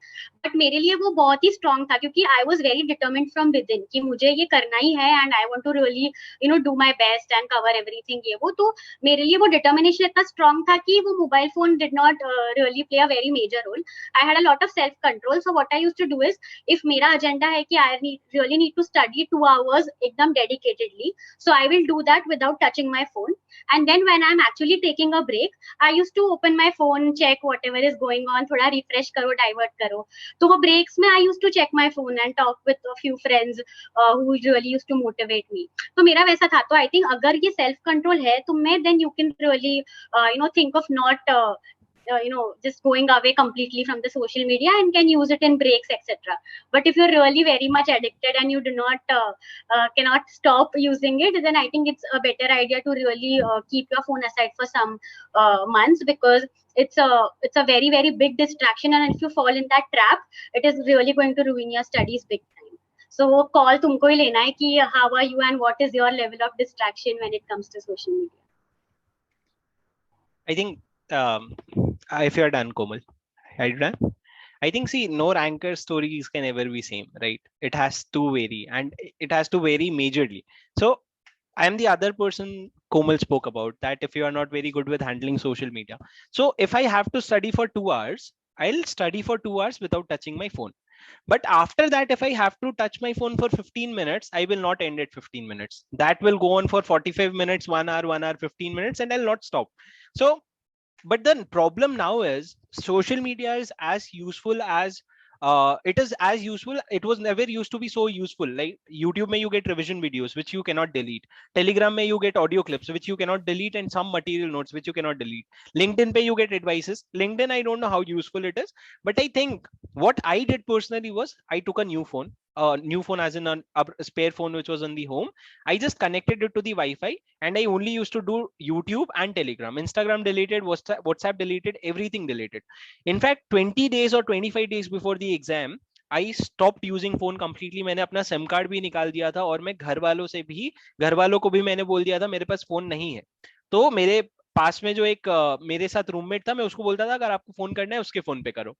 मेरे लिए वो बहुत ही स्ट्रॉन्ग था क्योंकि I was very determined from within कि मुझे ये करना ही है and I want to really do my best and cover everything ये वो. तो मेरे लिए वो डिटर्मिनेशन इतना स्ट्रॉन्ग था कि वो mobile phone did not really play a very major role. I had a lot of self control. So what I used to do is, if मेरा एजेंडा है कि I really need to study 2 hours एकदम dedicatedly, so I will do that without touching my phone. And then when I'm actually taking a break, I used to open my phone, check whatever is going on, थोड़ा refresh करो, divert करो. तो वो breaks में I used to check my phone and talk with a few friends who really used to motivate me. तो मेरा वैसा था. तो I think अगर ये self control है तुम में, then you can really think of not just going away completely from the social media and can use it in breaks, etc. But if you're really very much addicted and you do not cannot stop using it, then I think it's a better idea to really keep your phone aside for some months, because it's a very very big distraction, and if you fall in that trap, it is really going to ruin your studies big time. So वो call तुमको ही लेना है कि how are you and what is your level of distraction when it comes to social media. I think if you're done, Komal, are you done? I think, see, no ranker stories can ever be same, right? It has to vary, and it has to vary majorly. So I am the other person Komal spoke about, that if you are not very good with handling social media. So if I have to study for 2 hours, I'll study for 2 hours without touching my phone. But after that, if I have to touch my phone for 15 minutes, I will not end at 15 minutes. That will go on for 45 minutes, 1 hour, 1 hour, 15 minutes, and I'll not stop. So, but the problem now is social media is as useful as it is as useful. It was never used to be so useful. Like YouTube mein you get revision videos which you cannot delete. Telegram mein you get audio clips which you cannot delete, and some material notes which you cannot delete. LinkedIn pe you get advices. LinkedIn, I don't know how useful it is, but I think what I did personally was I took a new phone as in a spare phone which was on the home. I just connected it to the Wi-Fi, and I only used to do YouTube and Telegram. Instagram deleted, WhatsApp deleted, everything deleted. In fact, 20 days or 25 days before the exam, I stopped using phone completely. मैंने अपना SIM card भी निकाल दिया था, और मैं घर वालों को भी मैंने बोल दिया था मेरे पास फोन नहीं है. तो मेरे पास में जो एक मेरे साथ रूममेट था, मैं उसको बोलता था अगर आपको फोन करना है उसके फोन पे करो.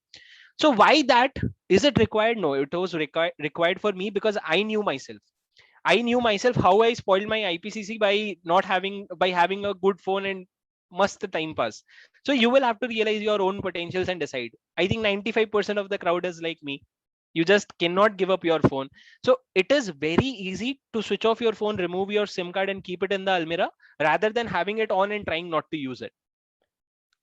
So why that? Is it required? No, it was required for me because I knew myself. I knew myself how I spoiled my IPCC by having a good phone and must time pass. So you will have to realize your own potentials and decide. I think 95% of the crowd is like me. You just cannot give up your phone. So it is very easy to switch off your phone, remove your SIM card and keep it in the almirah, rather than having it on and trying not to use it.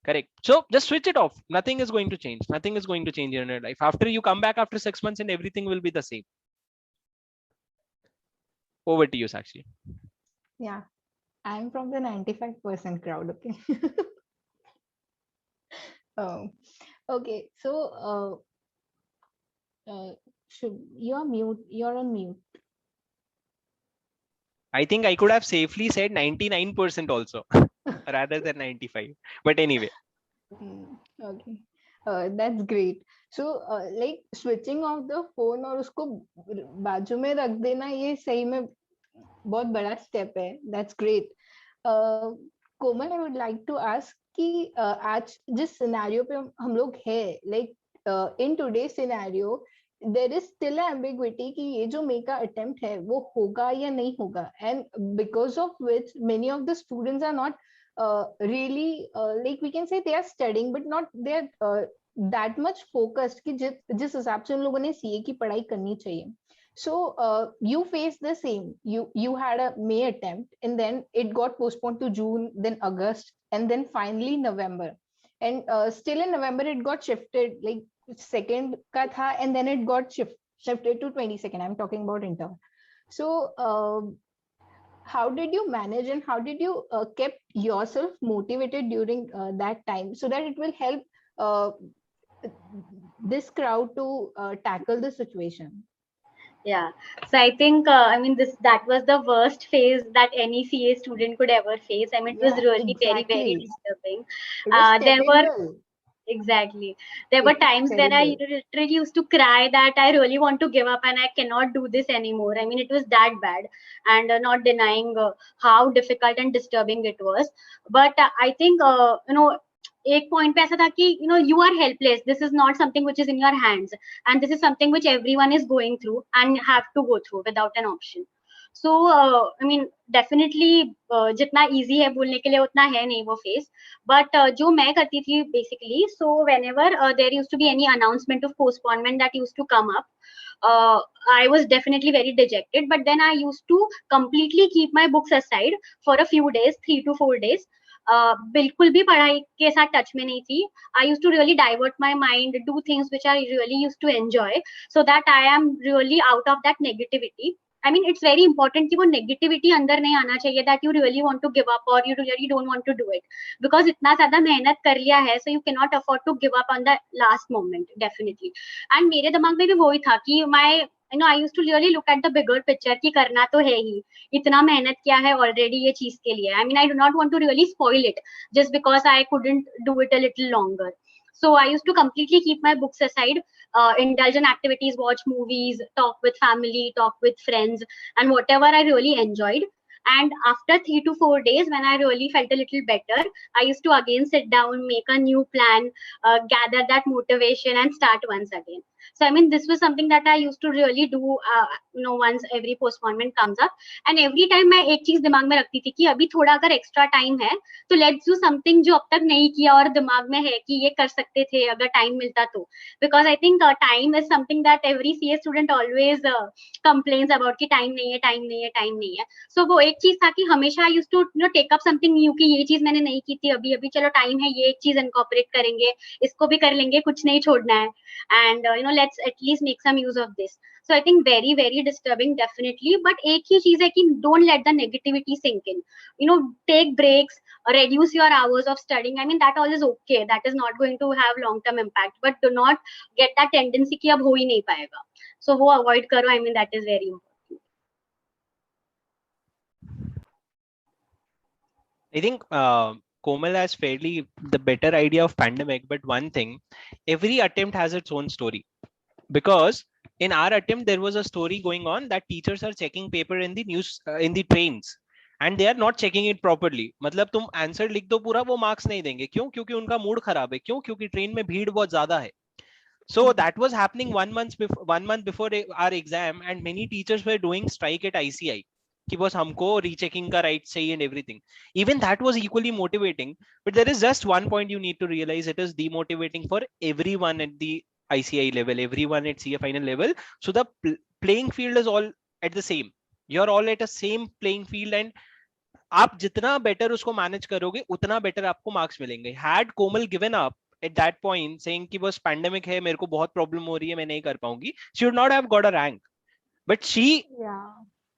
Correct. So just switch it off. Nothing is going to change. Nothing is going to change in your life. After you come back after 6 months and everything will be the same. Over to you, Sakshi. Yeah, I'm from the 95% crowd. Okay. Okay. So, you're mute. You're on mute. I think I could have safely said 99% also, rather than 95. But anyway. Okay. That's great. So, like switching off the phone और उसको बाजू में रख देना, ये सही में बहुत बड़ा step है. That's great. Komal, I would like to ask कि आज जिस scenario पे हम लोग हैं, like in today's scenario, there is still an ambiguity कि ये जो May का attempt है वो होगा या नहीं होगा, and because of which many of the students are not really like we can say they are studying but not they're that much focused कि जिस हिसाब से उन लोगों ने CA की पढ़ाई करनी चाहिए. So you faced the same. You had a May attempt and then it got postponed to June, then August, and then finally November. And still in November it got shifted, like second ka tha, and then it got shifted to 22nd. I'm talking about inter. So how did you manage and how did you kept yourself motivated during that time so that it will help this crowd to tackle the situation? Yeah, so I think that was the worst phase that any CA student could ever face. I mean, it was really very very disturbing. There were times when I literally used to cry that I really want to give up and I cannot do this anymore. I mean, it was that bad, and not denying how difficult and disturbing it was. But I think एक point पे ऐसा था कि you are helpless, this is not something which is in your hands, and this is something which everyone is going through and have to go through without an option. So I mean definitely जितना easy है बोलने के लिए उतना है नहीं वो phase, but जो मैं करती थी basically, so whenever there used to be any announcement of postponement that used to come up, I was definitely very dejected, but then I used to completely keep my books aside for a few days, 3 to 4 days. बिल्कुल भी पढ़ाई के साथ touch में नहीं थी. I used to really divert my mind, do things which I really used to enjoy, so that I am really out of that negativity. I mean, it's very important कि वो negativity अंदर नहीं आना चाहिए, that you really want to give up or you really don't want to do it, because इतना ज़्यादा मेहनत कर लिया है, so you cannot afford to give up on the last moment, definitely. And मेरे दिमाग में भी वही था कि I used to really look at the bigger picture कि करना तो है ही, इतना मेहनत किया है already ये चीज के लिए. I mean, I do not want to really spoil it just because I couldn't do it a little longer. So I used to completely keep my books aside, indulge in activities, watch movies, talk with family, talk with friends, and whatever I really enjoyed. And after 3 to 4 days, when I really felt a little better, I used to again sit down, make a new plan, gather that motivation, and start once again. So I mean, this was something that I used to really do, once every postponement comes up. And every time मैं एक चीज दिमाग में रखती थी कि अभी थोड़ा अगर एक्स्ट्रा टाइम है तो लेट्स डू समथिंग जो अब तक नहीं किया और दिमाग में है कि ये कर सकते थे अगर टाइम मिलता तो. Because I think time is something that every CA student always complains about कि टाइम नहीं है, टाइम नहीं है, टाइम नहीं है. सो वो एक चीज था कि हमेशा I used to take up something new कि ये चीज मैंने नहीं की थी, अभी अभी चलो टाइम है, ये एक चीज इनकॉर्पोरेट करेंगे, इसको भी कर लेंगे, कुछ नहीं छोड़ना है. And let's at least make some use of this. So I think very very disturbing, definitely. But एक ही चीज है कि don't let the negativity sink in. Take breaks, reduce your hours of studying. I mean, that all is okay, that is not going to have long term impact, but do not get that tendency कि अब हो ही नहीं पाएगा. So वो avoid करो. I mean, that is very important. I think Komal has fairly the better idea of pandemic, but one thing, every attempt has its own story. Because in our attempt, there was a story going on that teachers are checking paper in the news, in the trains, and they are not checking it properly. मतलब तुम answer लिख दो पूरा, वो marks नहीं देंगे. क्यों? क्योंकि उनका मूड खराब है. क्यों? क्योंकि ट्रेन में भीड़ बहुत ज्यादा है. So that was happening 1 month before our exam, and many teachers were doing strike at ICI. कि बस हमको रीचेकिंग का राइट चाहिए and everything. Even that was equally motivating, but there is just one point you need to realize: it is demotivating for everyone at the ICI level, everyone at CA final level. So the playing field is all at the same. You're all at a same playing field, and आप जितना better उसको manage करोगे उतना better आपको marks मिलेंगे. Had Komal given up at that point saying कि बस pandemic है, मेरे को बहुत problem हो रही है, मैं नहीं कर पाऊंगी, she would not have got a rank. But she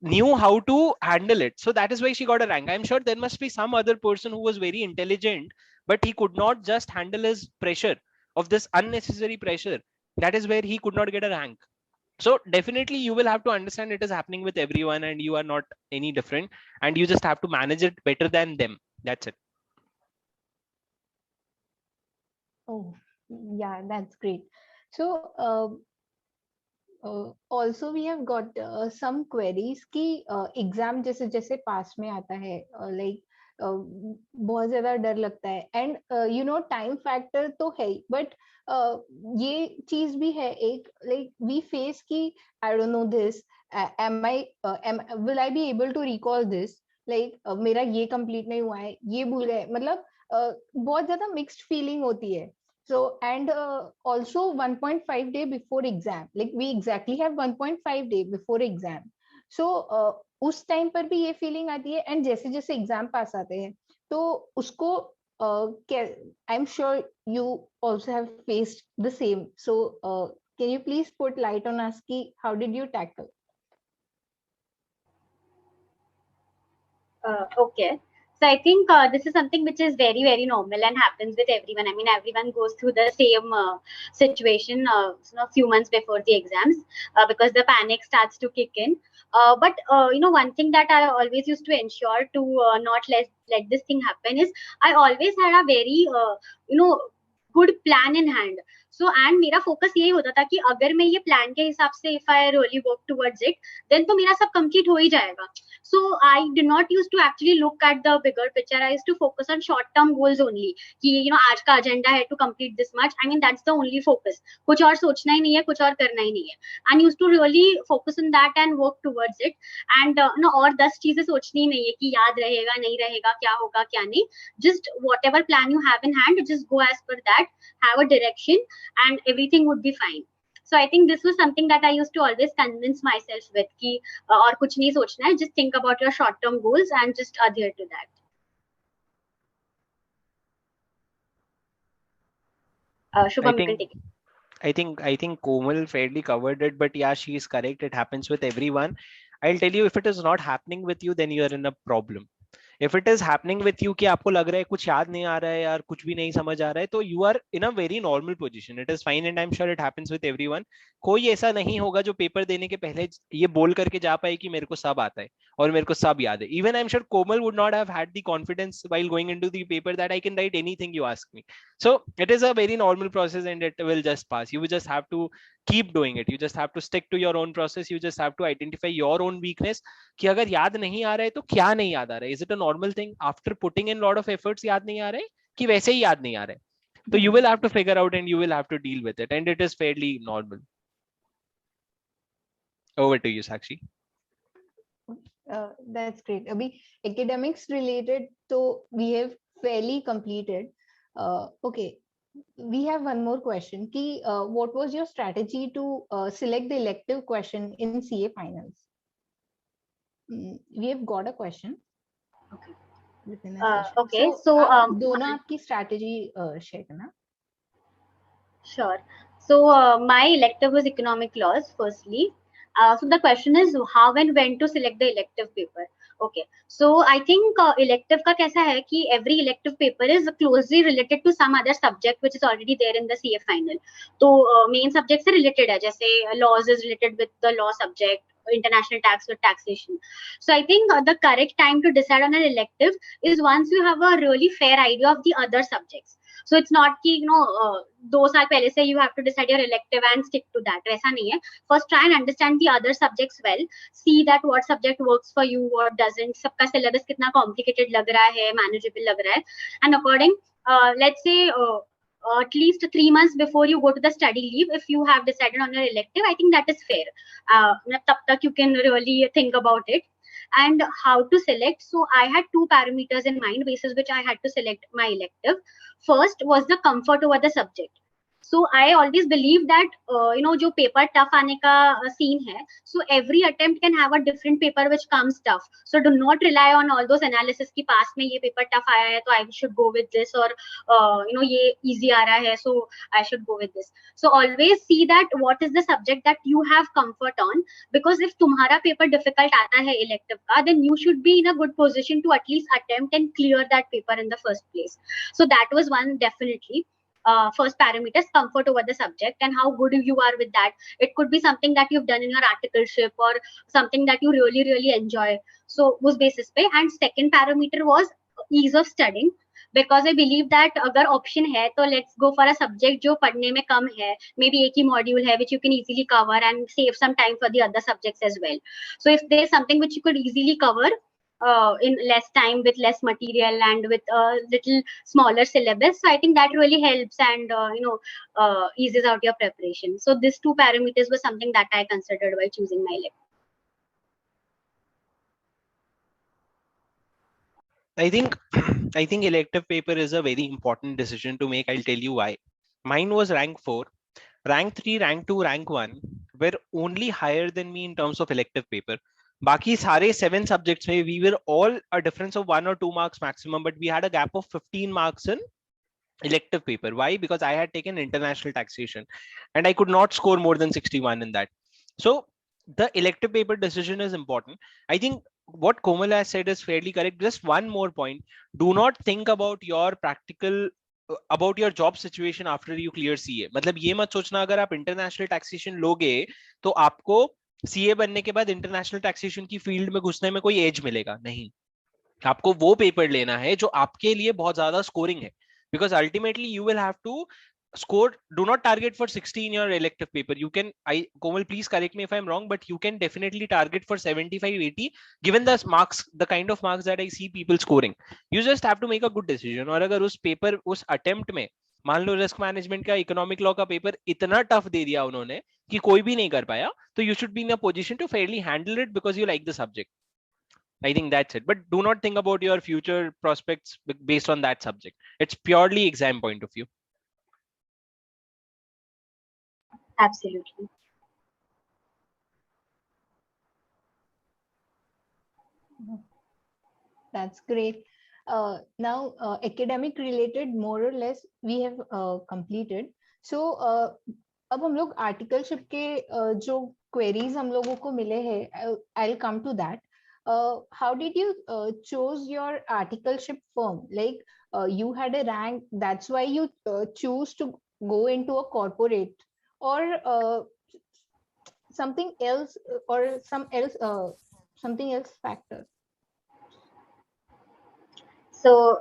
knew how to handle it, so that is why she got a rank. I'm sure there must be some other person who was very intelligent, but he could not just handle his pressure of this unnecessary pressure. That is where he could not get a rank. So definitely you will have to understand it is happening with everyone, and you are not any different, and you just have to manage it better than them. That's it. Oh, yeah, that's great. So also we have got some queries कि exam जैसे जैसे पास में आता है, like बहुत ज्यादा डर लगता है, एंड टाइम फैक्टर तो है ही, बट ये चीज भी है एक, लाइक वी फेस कि I don't know this, will I be able to recall this, like मेरा ये कंप्लीट नहीं हुआ है, ये भूल गए, मतलब बहुत ज्यादा मिक्स्ड फीलिंग होती है. So, and also 1.5 day before exam, like we exactly have 1.5 day before exam. So उस टाइम पर भी ये फीलिंग आती है, एंड जैसे जैसे एग्जाम पास आते हैं तो उसको I am sure you also have faced the same. So can you please put light on us की how did you tackle? Okay. So I think this is something which is very, very normal and happens with everyone. I mean, everyone goes through the same situation a few months before the exams because the panic starts to kick in. But one thing that I always used to ensure to not let this thing happen is I always had a very good plan in hand. So and मेरा focus यही होता था कि अगर मैं ये plan के हिसाब से if I really work towards it, then तो मेरा सब कंप्लीट हो ही जाएगा. So I did not use to actually look at the bigger picture. I use to focus on short term goals only, कि आज का एजेंडा है to complete this much. I mean that's the only focus. कुछ और सोचना ही नहीं है, कुछ और करना ही नहीं है. And use to really focus on that and work towards it. And और 10 चीजें सोचनी ही नहीं है कि याद रहेगा नहीं रहेगा, क्या होगा क्या नहीं. Just whatever plan you have in hand, just go as per that, have a direction, and everything would be fine. So I think this was something that I used to always convince myself with कि और कुछ नहीं सोचना है, just think about your short term goals and just adhere to that. Shubham, you can take it. I think Komal fairly covered it, but yeah, she is correct. It happens with everyone. I'll tell you, if it is not happening with you, then you are in a problem. If it is happening with you कि आपको लग रहा है कुछ याद नहीं आ रहा है यार, कुछ भी नहीं समझ आ रहा है, तो you are in a very normal position. It is fine and I'm sure it happens with everyone. कोई ऐसा नहीं होगा जो पेपर देने के पहले ये बोल करके जा पाए कि मेरे को सब आता है और मेरे को सब याद है. Even I'm sure Komal would not have had the confidence while going into the paper that I can write anything you ask me. So it is a very normal process and it will just pass. You will just have to keep doing it. You just have to stick to your own process. You just have to identify your own weakness. कि अगर याद नहीं आ रहा है तो क्या नहीं याद आ रहा है? Is it a normal thing after putting in lot of efforts याद नहीं आ रहा है कि वैसे ही याद नहीं आ रहा है? So you will have to figure out and you will have to deal with it, and it is fairly normal. Over to you, Sakshi. That's great. Abhi academics related, so we have fairly completed. Okay, we have one more question. Ki, what was your strategy to select the elective question in CA finals? We have got a question. Okay. Within a session. Okay, so दोनों आपकी strategy share करना. Sure. So my elective was economic laws firstly. So the question is how and when to select the elective paper. Okay. So I think elective का कैसा है कि every elective paper is closely related to some other subject which is already there in the CA final. तो main subject से related है, जैसे laws is related with the law subject, international tax with taxation. So I think the correct time to decide on an elective is once you have a really fair idea of the other subjects. So it's not कि 2 साल पहले से you have to decide your elective and stick to that. वैसा नहीं है. First try and understand the other subjects well. See that what subject works for you, what doesn't. सबका syllabus कितना complicated लग रहा है, manageable लग रहा है. And according, let's say at least 3 months before you go to the study leave, if you have decided on your elective, I think that is fair. तब तक you can really think about it. And how to select. So I had 2 parameters in mind basis which I had to select my elective. First was the comfort over the subject. So I always believe that जो paper tough आने का scene है, so every attempt can have a different paper which comes tough. So do not rely on all those analysis कि पास में ये paper tough आया है तो I should go with this, or ये easy आ रहा है so I should go with this. So always see that what is the subject that you have comfort on, because if तुम्हारा paper difficult आता है elective का, then you should be in a good position to at least attempt and clear that paper in the first place. So that was one definitely. First parameter is comfort over the subject and how good you are with that. It could be something that you've done in your articleship or something that you really, really enjoy. So उस basis पे. And second parameter was ease of studying, because I believe that अगर option है तो let's go for a subject जो पढ़ने में कम है, maybe एक ही module है which you can easily cover and save some time for the other subjects as well. So if there's something which you could easily cover in less time with less material and with a little smaller syllabus, so I think that really helps and eases out your preparation. So these 2 parameters were something that I considered while choosing my elective. I think elective paper is a very important decision to make. I'll tell you why. Mine was rank 4. Rank 3, rank 2, rank 1 were only higher than me in terms of elective paper. बाकी सारे 7 subjects में we were all a difference of 1 or 2 marks maximum, but we had a gap of 15 marks in elective paper. Why? Because I had taken international taxation and I could not score more than 61 in that. So the elective paper decision is important. I think what Komal has said is fairly correct. Just one more point. Do not think about your practical, about your job situation after you clear CA. मतलब ये मत सोचना अगर आप international taxation लोगे तो आपको CA बनने के बाद इंटरनेशनल टैक्सेशन की फील्ड में घुसने में कोई एज मिलेगा नहीं. आपको वो पेपर लेना है जो आपके लिए बहुत ज्यादा स्कोरिंग है, because ultimately you will have to score, do not target for 60 in your elective paper. You can, Komal, please correct me if I'm wrong, but you can definitely target for 75, 80, given the marks, the kind of marks that I see people scoring. You just have to make a good decision. और अगर उस paper, उस attempt में मान low risk management का, economic law का paper इतना tough they दिया उन्होंने कि कोई भी नहीं कर पाया, तो you should be in a position to fairly handle it because you like the subject. I think that's it. But do not think about your future prospects based on that subject. It's purely exam point of view. Absolutely. That's great. Now, academic related, more or less, we have completed. So, अब हम लोग articleship के जो queries हम लोगों को मिले हैं, I'll come to that. How did you choose your articleship firm? Like, you had a rank, that's why you choose to go into a corporate, or something else, or something else factor? So,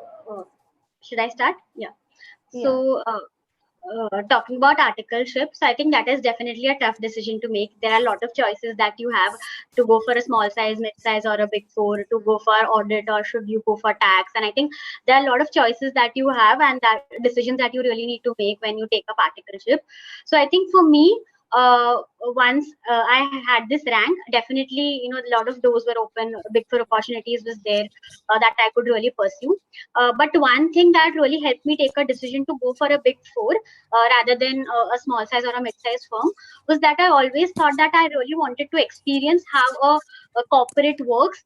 should I start? Yeah. So, talking about articleships, I think that is definitely a tough decision to make. There are a lot of choices that you have to go for a small size, mid size, or a big four, to go for audit, or should you go for tax. And I think there are a lot of choices that you have, and that decisions that you really need to make when you take up articleship. So I think for me, once I had this rank, definitely, you know, a lot of doors were open, big four opportunities was there that I could really pursue. But one thing that really helped me take a decision to go for a big four rather than a small size or a mid-size firm was that I always thought that I really wanted to experience how a corporate works.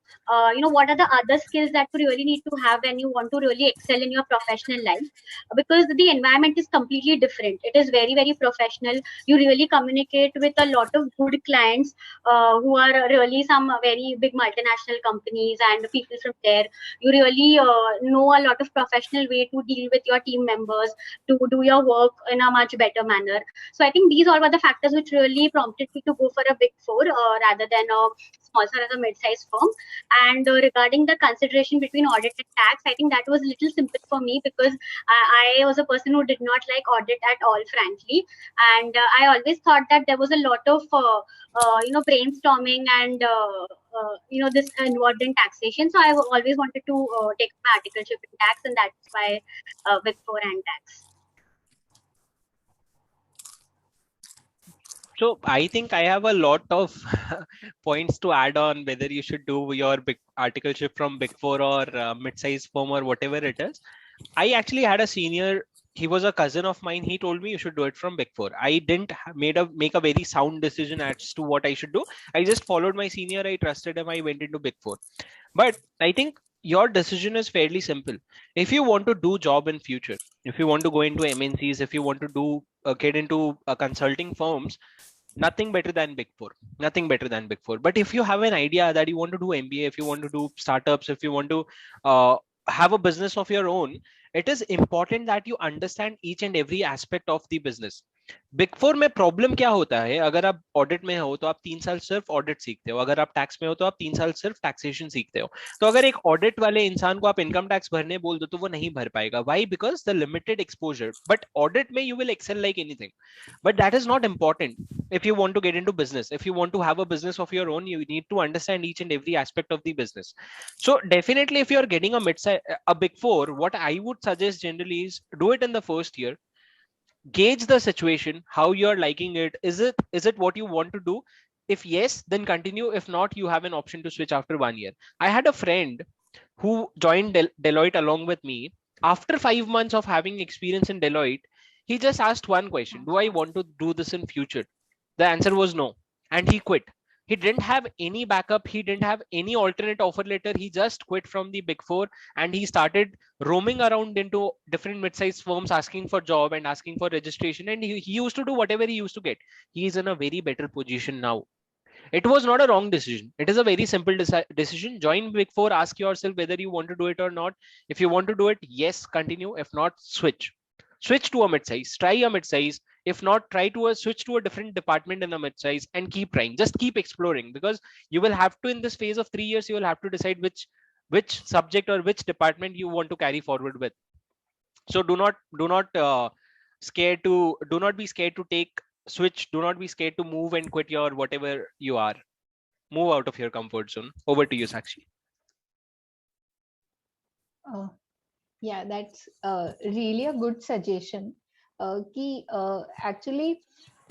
You know, what are the other skills that you really need to have when you want to really excel in your professional life? Because the environment is completely different. It is very, very professional. You really communicate with a lot of good clients who are really some very big multinational companies and people from there. You really know a lot of professional way to deal with your team members, to do your work in a much better manner. So I think these all were the factors which really prompted me to go for a big four rather than a small or a mid-sized firm. And regarding the consideration between audit and tax, I think that was a little simple for me because I was a person who did not like audit at all, frankly. And I always thought that there was a lot of you know, brainstorming and you know, this involved in taxation. So I always wanted to take my articleship in tax, and that's why Big Four and tax. So I think I have a lot of points to add on whether you should do your big articleship from Big Four or mid-sized firm or whatever it is. I actually had a senior, he was a cousin of mine. He told me you should do it from Big Four. I didn't make a very sound decision as to what I should do. I just followed my senior. I trusted him. I went into Big Four. But I think your decision is fairly simple. If you want to do job in future, if you want to go into MNCs, if you want to do get into consulting firms, nothing better than Big Four. Nothing better than Big Four. But if you have an idea that you want to do MBA, if you want to do startups, if you want to have a business of your own, it is important that you understand each and every aspect of the business. Big four में problem क्या होता है, अगर आप audit में हो तो आप 3 साल सिर्फ ऑडिट सीखते हो, अगर आप टैक्स में हो तो आप 3 साल सिर्फ टैक्सेशन सीखते हो. तो अगर एक ऑडिट वाले इंसान को आप इनकम टैक्स भरने बोल दो तो वो नहीं भर पाएगा. Why? Because the limited exposure. But audit में you will excel like anything. But that is not important if you want to get into business. If you want to have a business of your own, you need to understand each and every aspect of the business. So definitely if you're getting a Big Four, what I would suggest generally is do it in the first year. Gauge the situation, how you're liking it. Is it what you want to do? If yes, then continue. If not, you have an option to switch after 1 year. I had a friend who joined Deloitte along with me. After 5 months of having experience in Deloitte, he just asked one question: do I want to do this in future? The answer was no, and he quit. He didn't have any backup. He didn't have any alternate offer letter. He just quit from the Big Four and he started roaming around into different mid-sized firms asking for job and asking for registration. And he used to do whatever he used to get. He is in a very better position now. It was not a wrong decision. It is a very simple decision. Join Big Four. Ask yourself whether you want to do it or not. If you want to do it, yes, continue. If not, switch. Switch to a mid-size. Try a mid-size. If not, try to switch to a different department in a mid-size and keep trying. Just keep exploring, because you will have to, in this phase of 3 years, you will have to decide which subject or which department you want to carry forward with. So do not scared to take switch. Do not be scared to move and quit your whatever you are. Move out of your comfort zone. Over to you, Sakshi. Yeah, that's really a good suggestion. कि actually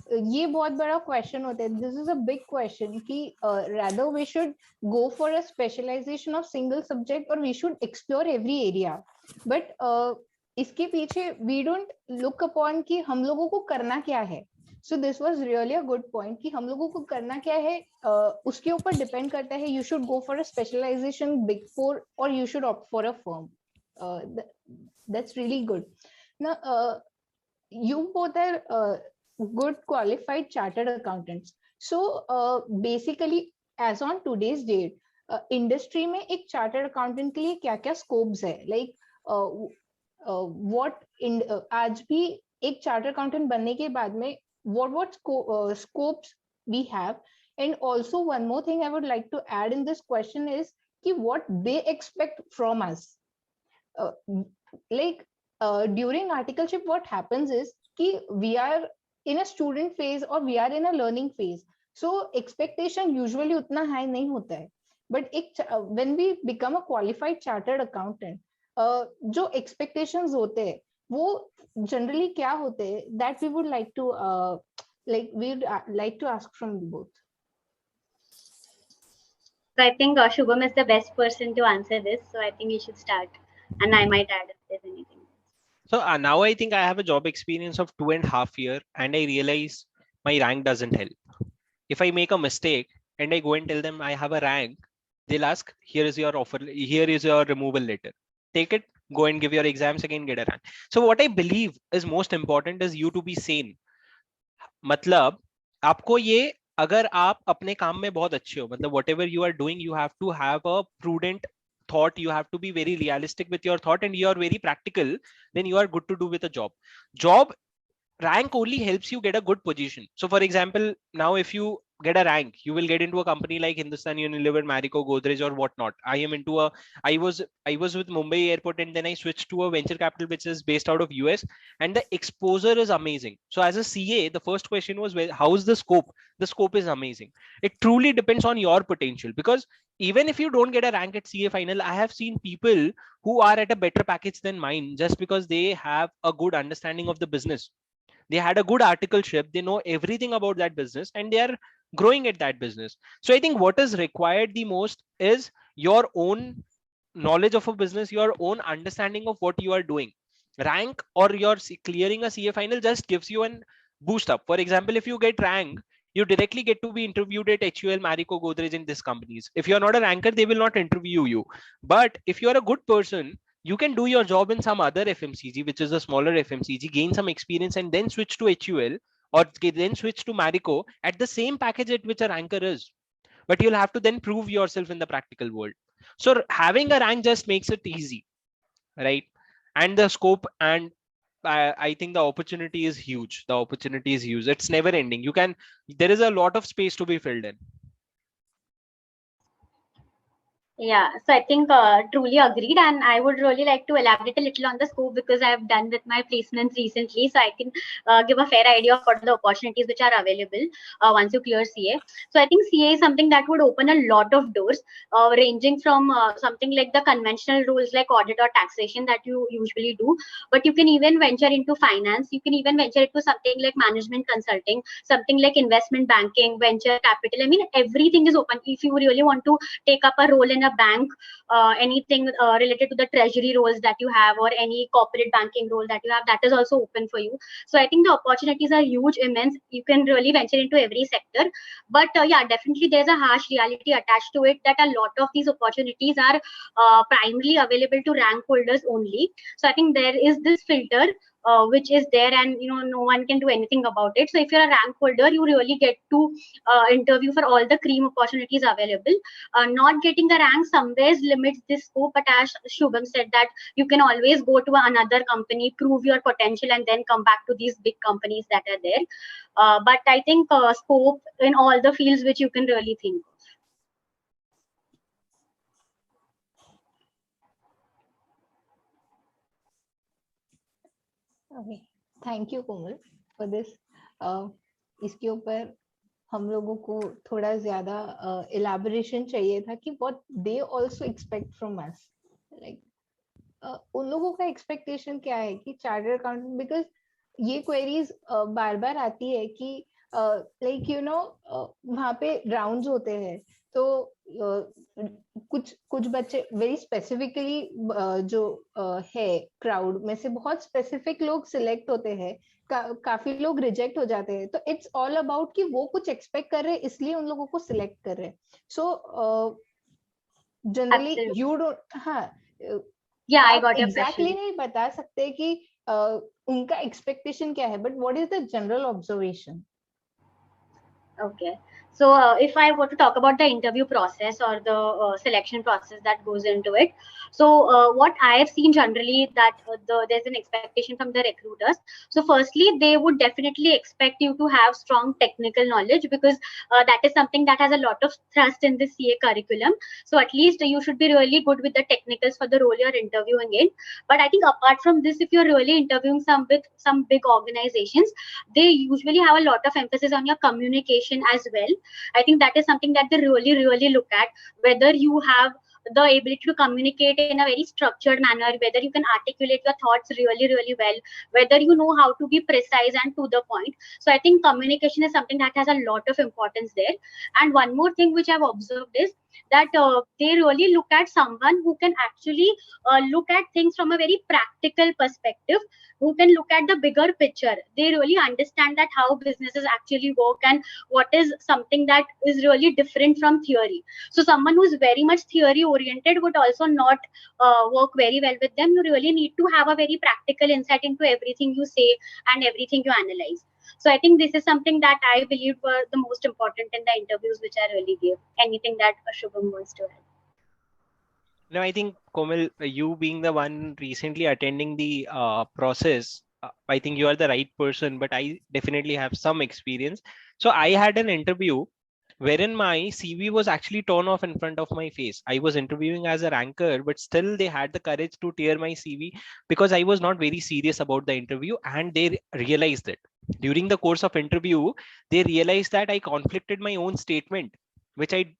ये बहुत बड़ा question होता है. This is a big question कि rather we should go for a specialization of single subject or we should explore every area. But इसके पीछे we don't look upon कि हम लोगों को करना क्या है. So this was really a good point कि हम लोगों को करना क्या है उसके ऊपर depend करता है. You should go for a specialization Big Four or you should opt for a firm. That's really good. Now, you both are good qualified chartered accountants. So basically, as on today's date, industry में एक chartered accountant के लिए क्या-क्या scopes है? Like what in आज भी एक chartered accountant बनने के बाद में what scopes we have, and also one more thing I would like to add in this question is कि what they expect from us. During articleship, what happens is कि we are in a student phase or we are in a learning phase. So expectation usually उतना high नहीं होता है. But when we become a qualified chartered accountant, जो expectations होते हैं, वो generally क्या होते हैं? That we would like to like to ask from you both. So I think Shubham is the best person to answer this. So I think you should start, and I might add if there's anything. So now I think I have a job experience of 2.5 years, and I realize my rank doesn't help. If I make a mistake and I go and tell them I have a rank, they'll ask, here is your offer, here is your removal letter. Take it, go and give your exams again, get a rank. So what I believe is most important is you to be sane. मतलब आपको ये अगर आप अपने काम में बहुत अच्छे हो, मतलब whatever you are doing, you have to have a prudent thought, you have to be very realistic with your thought, and you are very practical, then you are good to do with a job. Rank only helps you get a good position. So for example, now if you get a rank, you will get into a company like Hindustan Unilever, Marico, Godrej, or whatnot. I was with Mumbai Airport, and then I switched to a venture capital which is based out of US, and the exposure is amazing. So as a CA, the first question was, how is the scope? The scope is amazing. It truly depends on your potential, because even if you don't get a rank at CA final, I have seen people who are at a better package than mine just because they have a good understanding of the business. They had a good articleship, they know everything about that business, and they are growing at that business. So I think what is required the most is your own knowledge of a business, your own understanding of what you are doing. Rank or your clearing a CA final just gives you an boost up. For example, if you get rank, you directly get to be interviewed at HUL, Marico, Godrej, in these companies. If you're not a ranker, they will not interview you. But if you're a good person, you can do your job in some other FMCG, which is a smaller FMCG, gain some experience, and then switch to HUL or then switch to Marico at the same package at which a ranker is. But you'll have to then prove yourself in the practical world. So having a rank just makes it easy, right? And the scope, and I think the opportunity is huge. The opportunity is huge. It's never ending. There is a lot of space to be filled in. Yeah, so I think truly agreed, and I would really like to elaborate a little on the scope because I have done with my placements recently, so I can give a fair idea of what are the opportunities which are available once you clear CA. So I think CA is something that would open a lot of doors, ranging from something like the conventional roles like audit or taxation that you usually do, but you can even venture into finance. You can even venture into something like management consulting, something like investment banking, venture capital. I mean, everything is open. If you really want to take up a role in a bank, anything related to the treasury roles that you have, or any corporate banking role that you have, that is also open for you. So I think the opportunities are huge, immense. You can really venture into every sector, but yeah, definitely there's a harsh reality attached to it that a lot of these opportunities are primarily available to rank holders only. So I think there is this filter which is there, and no one can do anything about it. So if you're a rank holder, you really get to interview for all the cream opportunities available. Not getting a rank somewhere limits this scope, but as Shubham said, that you can always go to another company, prove your potential, and then come back to these big companies that are there. But I think scope in all the fields which you can really think of. Okay, thank you Komal for this. इसके ऊपर हम लोगों को थोड़ा ज्यादा इलैबोरेशन चाहिए था कि what they also expect from us. Like उन लोगों का एक्सपेक्टेशन क्या है कि चार्टर्ड अकाउंटेंट, बिकॉज ये क्वेरीज बार बार आती है कि लाइक यू नो वहाँ पे राउंड्स होते हैं, तो कुछ बच्चे वेरी स्पेसिफिकली जो है क्राउड में से बहुत स्पेसिफिक लोग सिलेक्ट होते हैं, काफी लोग रिजेक्ट हो जाते हैं. तो इट्स ऑल अबाउट कि वो कुछ एक्सपेक्ट कर रहे हैं इसलिए उन लोगों को सिलेक्ट कर रहे हैं. सो जनरली यू डोंट, हाँ, I got your exactly question. नहीं बता सकते कि उनका एक्सपेक्टेशन क्या है, but what is the general observation? Okay. So if I were to talk about the interview process or the selection process that goes into it, so what I have seen generally that there's an expectation from the recruiters. So firstly, they would definitely expect you to have strong technical knowledge, because that is something that has a lot of thrust in the CA curriculum. So at least you should be really good with the technicals for the role you're interviewing in. But I think apart from this, if you're really interviewing with some big organizations, they usually have a lot of emphasis on your communication as well. I think that is something that they really look at, whether you have the ability to communicate in a very structured manner, whether you can articulate your thoughts really well, whether you know how to be precise and to the point. So I think communication is something that has a lot of importance there. And one more thing which I've observed is that they really look at someone who can actually look at things from a very practical perspective, who can look at the bigger picture. They really understand that how businesses actually work and what is something that is really different from theory. So someone who is very much theory oriented would also not work very well with them. You really need to have a very practical insight into everything you say and everything you analyze. So I think this is something that I believe were the most important in the interviews which I really gave. Anything that Shubham wants to add? No, I think Komal, you being the one recently attending the process, I think you are the right person, but I definitely have some experience. So I had an interview wherein my CV was actually torn off in front of my face. I was interviewing as a ranker, but still they had the courage to tear my CV because I was not very serious about the interview, and they realized it. During the course of interview, they realized that I conflicted my own statement,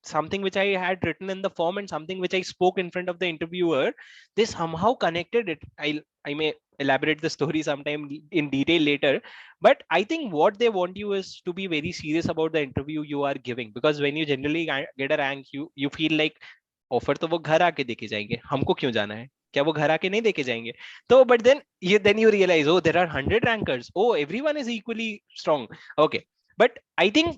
something which I had written in the form and something which I spoke in front of the interviewer. They somehow connected it. I may elaborate the story sometime in detail later, but I think what they want you is to be very serious about the interview you are giving, because when you generally get a rank, you feel like offer तो वो घर आके देके जाएंगे, हमको क्यों जाना है, क्या वो घर आके नहीं देके जाएंगे? तो but then you realize, oh, there are 100 rankers, oh, everyone is equally strong. Okay, but I think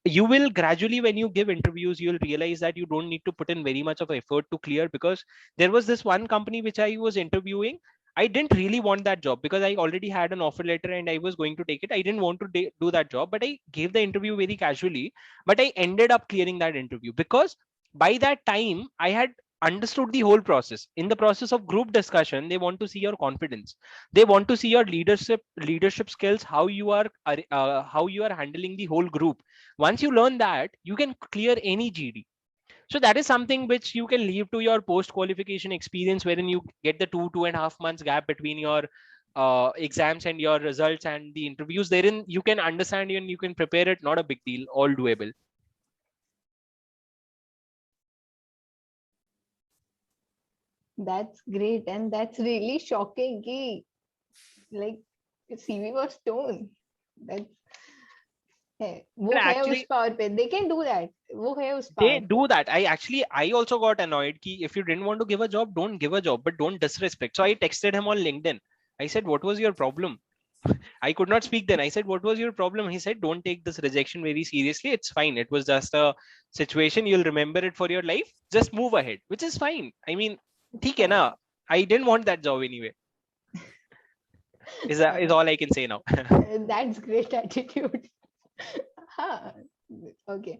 you will gradually, when you give interviews, you'll realize that you don't need to put in very much of effort to clear, because there was this one company which I was interviewing. I didn't really want that job because I already had an offer letter and I was going to take it. I didn't want to do that job, but I gave the interview very casually. But I ended up clearing that interview because by that time I had understood the whole process. In the process of group discussion, they want to see your confidence. They want to see your leadership skills, how you are handling the whole group. Once you learn that, you can clear any GD. So that is something which you can leave to your post qualification experience, wherein you get the 2.5 months gap between your exams and your results and the interviews. Therein you can understand and you can prepare it. Not a big deal, all doable. That's great, and that's really shocking. Ki, like CV was torn. That's है, वो है actually, उस power पे. They can do that. वो है उस they power do that. I also got annoyed ki if you didn't want to give a job, don't give a job, but don't disrespect. So I texted him on LinkedIn. I said, what was your problem? I could not speak then. I said, what was your problem? He said, don't take this rejection very seriously. It's fine. It was just a situation. You'll remember it for your life. Just move ahead, which is fine. I mean, theek hai na? I didn't want that job anyway. Is all I can say now. That's great attitude. हाँ, okay.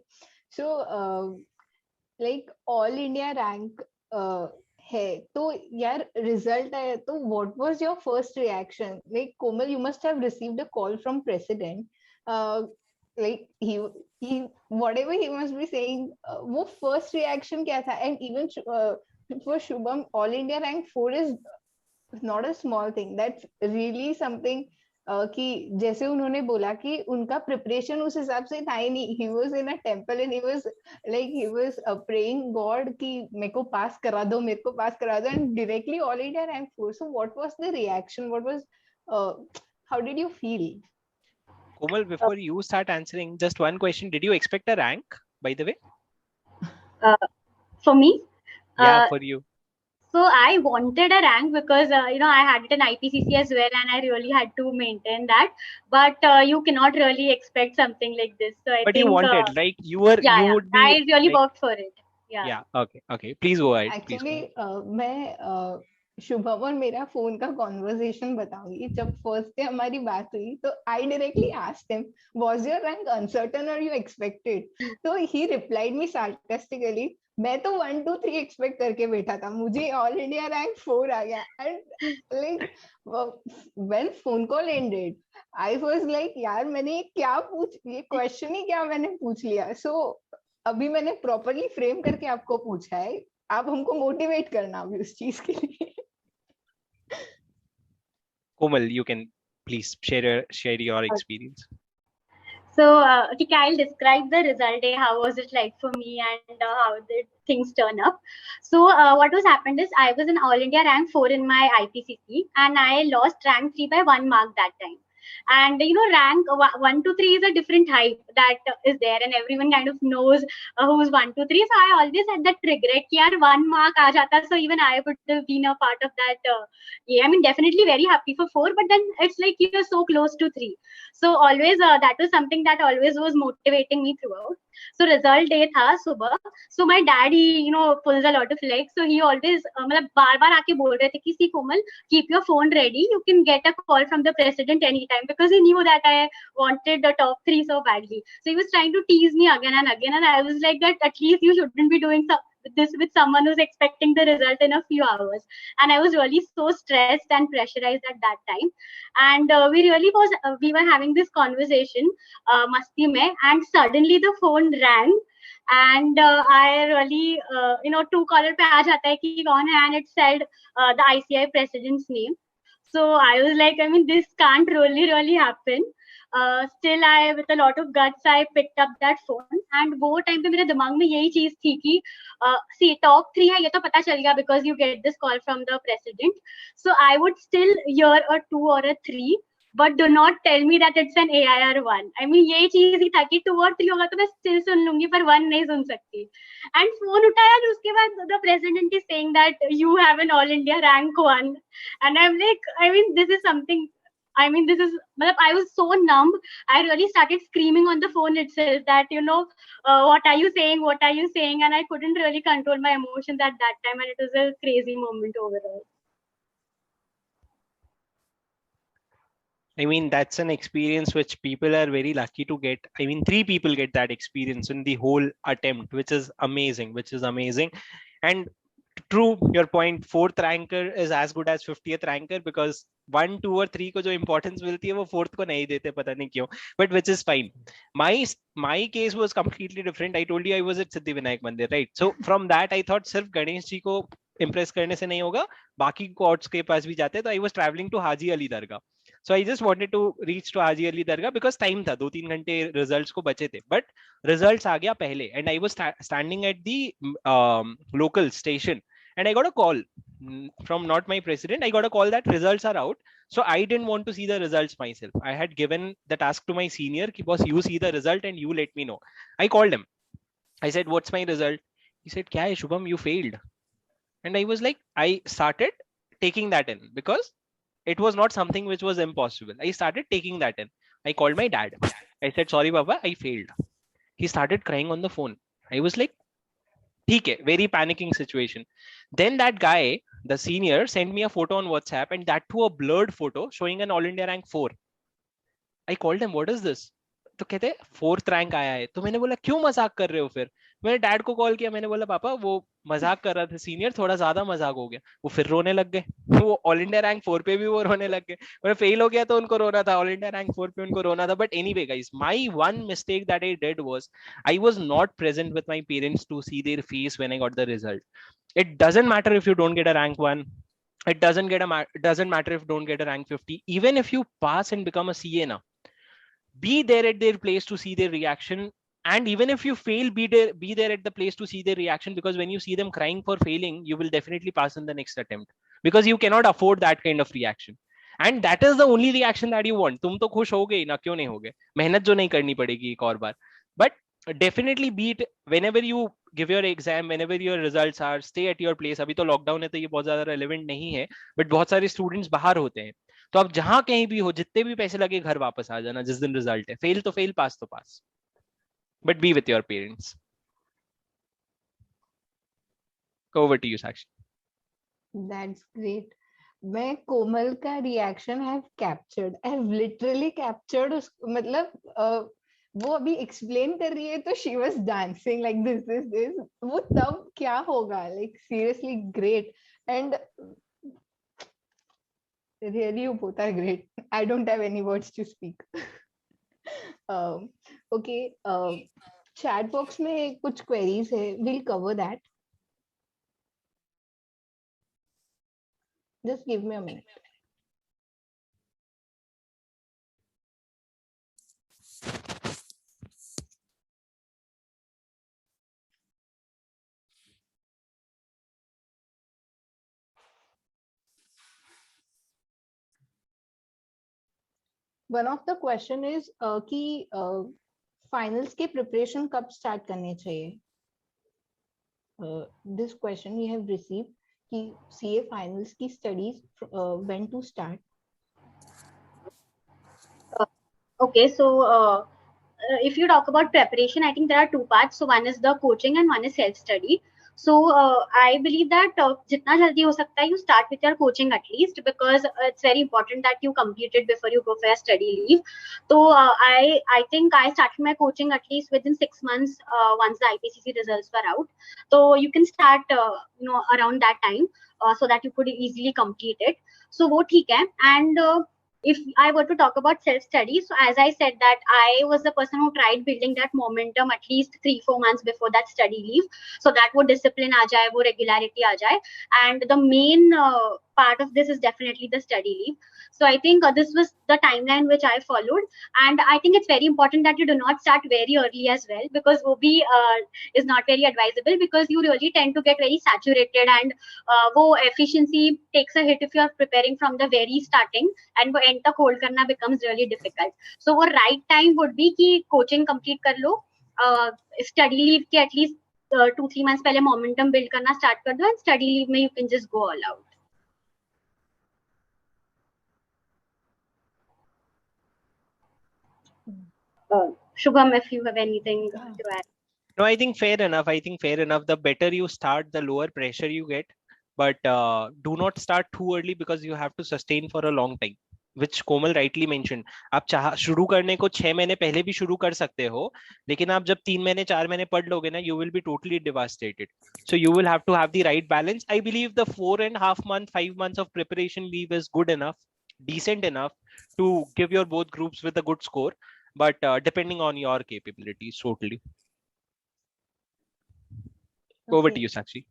So, like all India rank है, तो यार result आया, तो what was your first reaction? Like Komal, you must have received a call from president. Like he whatever he must be saying, वो first reaction क्या था? And even for Shubham, all India rank 4 is not a small thing. That's really something कि जैसे उन्होंने बोला कि उनका preparation उस हिसाब से था ही नहीं. He was in a temple and he was praying God कि मेरे को पास करा दो, मेरे को पास करा दो, and directly all India rank 4. So what was the reaction? How did you feel? Komal, before you start answering, just one question: did you expect a rank, by the way? For me, Yeah, for you. so I wanted a rank because I had it in IPCC as well, and I really had to maintain that. But you cannot really expect something like this. So I But think you wanted, like you would be. I really like, worked for it. Yeah. Yeah. Okay. Please go ahead. Actually, मैं शुभम और मेरा phone का conversation बताऊंगी. जब first day हमारी बात हुई तो I directly asked him, was your rank uncertain और यू एक्सपेक्टेड? तो ही रिप्लाइड मी सार्कास्टिकली, मैं तो 1 2 3 एक्सपेक्ट करके बैठा था, मुझे ऑल इंडिया रैंक 4 आ गया. And like when phone call ended I was like, यार मैंने ये क्वेश्चन ही क्या मैंने पूछ लिया. सो अभी मैंने प्रॉपर्ली फ्रेम करके आपको पूछा है, आप हमको मोटिवेट करना अभी उस चीज के लिए. Komal, you can please share your experience. So, I'll describe the result day. How was it like for me, and how did things turn up? So, what was happened is I was in All India rank 4 in my IPCC, and I lost rank 3 by 1 mark that time. And rank 1 to 3 is a different hype that is there, and everyone kind of knows who's 1 to 3. So I always had that regret कि यार 1 mark आ जाता, so even I would have been a part of that. I mean, definitely very happy for 4, but then it's like you're so close to 3. So always that was something that always was motivating me throughout. So result day था सुबह. So my daddy, pulls a lot of legs. So he always मतलब बार-बार आके बोल रहे थे कि see Komal, keep your phone ready. You can get a call from the president anytime, because he knew that I wanted the top 3 so badly. So he was trying to tease me again and again, and I was like that at least you shouldn't be doing this with someone who's expecting the result in a few hours. And I was really so stressed and pressurized at that time. And we were having this conversation masti mein, and suddenly the phone rang. And I really, Truecaller पे आ जाता है कि कौन है, and it said the ICI president's name. So I was like, I mean, this can't really happen. Still, with a lot of guts, I picked up that phone. And वो time पे मेरे दिमाग में यही चीज थी कि see, top 3 है, ये तो पता चल गया because you get this call from the president. So I would still hear a 2 or a 3. But do not tell me that it's an AIR 1. I mean, यही चीज ही था कि 2 और 3 होगा तो मैं still सुन लूंगी, पर 1 नहीं सुन सकती. And phone उठाया, और उसके बाद the president is saying that you have an all India rank 1. And I'm like, I mean, this is something. I mean, I was so numb. I really started screaming on the phone itself that, what are you saying? What are you saying? And I couldn't really control my emotions at that time. And it was a crazy moment overall. I mean, that's an experience which people are very lucky to get. I mean, 3 people get that experience in the whole attempt, which is amazing. And true, your point, 4th ranker is as good as 50th ranker, because 1, 2 or 3 को जो importance मिलती है वो 4th को नहीं देते, पता नहीं क्यों, but which is fine. My case was completely different. I told you I was at Siddhivinayak Mandir, right? So from that I thought सिर्फ गणेश जी को impress करने से नहीं होगा, बाकी courts के पास भी जाते. तो I was traveling to Haji Ali Dargah. So I just wanted to reach to Haji Ali Dargah because time था, 2-3 घंटे results को बचे थे. But results आ गया पहले, and I was standing at the local station, and I got a call from not my president. I got a call that results are out. So I didn't want to see the results myself. I had given the task to my senior, ki boss, you see the result and you let me know. I called him. I said, what's my result? He said, kya hai Shubham, you failed. And I was like, I started taking that in because it was not something which was impossible. I started taking that in. I called my dad. I said, sorry, Baba, I failed. He started crying on the phone. I was like, okay, very panicking situation. Then that guy, the senior, sent me a photo on WhatsApp, and that too a blurred photo showing an All India rank 4. I called him, what is this? तो कहते 4th rank आया है. तो मैंने बोला क्यों मजाक कर रहे हो? फिर मैंने डैड को कॉल किया, मैंने बोला पापा वो मजाक कर रहा था सीनियर, थोड़ा ज्यादा मजाक हो गया. वो फिर रोने लग गए. वो ऑल इंडिया रैंक 4 पे भी वो रोने लग गए. मैं फेल हो गया तो उनको रोना था, ऑल इंडिया रैंक 4 पे उनको रोना था. But anyway guys, my one mistake that I did was I was not present with my parents to see their face when I got the result. It doesn't matter if you don't get a rank 1 It doesn't matter if you don't get a rank 50. Even if you pass and become a CA now, be there at their place to see their reaction. And even if you fail, be there at the place to see their reaction, because when you see them crying for failing, you will definitely pass in the next attempt, because you cannot afford that kind of reaction. And that is the only reaction that you want. तुम तो खुश हो गए ना, क्यों नहीं हो गए? मेहनत जो नहीं करनी पड़ेगी एक और बार. But definitely be it whenever you give your exam, whenever your results are, stay at your place. अभी तो लॉकडाउन है तो ये बहुत ज्यादा रेलेवेंट नहीं है, बट बहुत सारे स्टूडेंट्स बाहर होते हैं. तो आप जहां कहीं भी हो, जितने भी पैसे लगे, घर वापस आ जाना जिस दिन रिजल्ट है. फेल तो फेल, पास तो pass, but be with your parents. Over to you Sakshi. That's great. मैं कोमल का reaction have captured, I have literally captured. मतलब वो अभी एक्सप्लेन कर रही है तो she was dancing like this. वो तब क्या होगा, like seriously great. And really you both are great. I don't have any words to speak. Okay, chat box में कुछ queries है, we'll cover that. Just give me a minute. One of the question is कि finals के preparation कब start करने चाहिए? This question we have received कि CA finals की studies when to start? Okay, so if you talk about preparation, I think there are two parts. So one is the coaching and one is self-study. So I believe that jitna jaldi ho sakta hai, you start with your coaching at least, because it's very important that you complete it before you go for a study leave. So I think I started my coaching at least within 6 months once the IPCC results were out. So you can start around that time so that you could easily complete it. So wo theek hai. And if I were to talk about self-study, so as I said that I was the person who tried building that momentum at least 3-4 months before that study leave, so that wo discipline aa jaye, wo regularity aa jaye. And the main part of this is definitely the study leave. So I think this was the timeline which I followed. And I think it's very important that you do not start very early as well, because wo bhi is not very advisable, because you really tend to get very saturated, and wo efficiency takes a hit if you are preparing from the very starting, and wo end tak hold karna becomes really difficult. So wo right time would be ki coaching complete kar lo, study leave ke at least 2-3 months pehle momentum build karna start kar do, and study leave mein you can just go all out. Shubham, if you have anything to add. No, I think fair enough. The better you start, the lower pressure you get. But do not start too early, because you have to sustain for a long time, which Komal rightly mentioned. आप शुरू करने को 6 महीने पहले भी शुरू कर सकते हो, लेकिन आप जब 3 महीने 4 महीने पढ़ लोगे ना, you will be totally devastated. So you will have to have the right balance. I believe the 4.5 month, 5 months of preparation leave is good enough, decent enough to give your both groups with a good score, but depending on your capabilities totally. Over to you, Sakshi.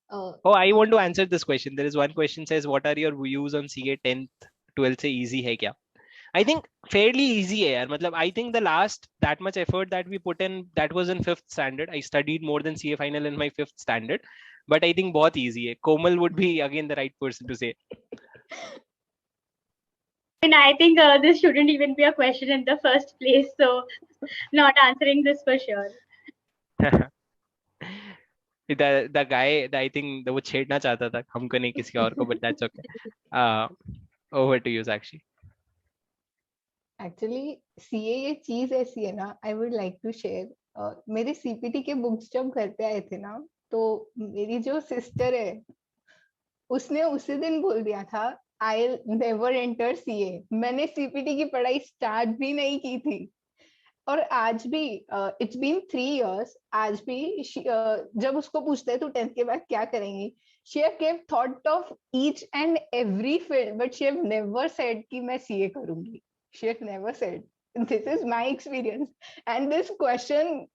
Oh, I want to answer this question. There is one question says, what are your views on CA 10th, 12th से easy है क्या? I think fairly easy है यार. मतलब I think the last that much effort that we put in, that was in 5th standard. I studied more than CA final in my 5th standard, but I think बहुत easy है. Komal would be again the right person to say. And I think this shouldn't even be a question in the first place, so not answering this for sure. The guy, I think वो छेड़ना चाहता था हमको, नहीं किसी और को, but that's okay. Over to you, Sakshi. Actually, CA ये चीज ऐसी है ना, I would like to share. मेरे CPT के बुक्स जब घर पे आए थे ना, तो मेरी जो सिस्टर है, उसने उसी दिन बोल दिया था, I'll never enter CA. मैंने CPT की पढ़ाई स्टार्ट भी नहीं की थी. और आज भी इट्स बीन 3 years, आज भी जब उसको पूछते हैं तो 10th के बाद क्या करेंगी, she have kept thought of each and every field, but she have never said कि मैं CA करूंगी. She have never said. This is my experience. And this question,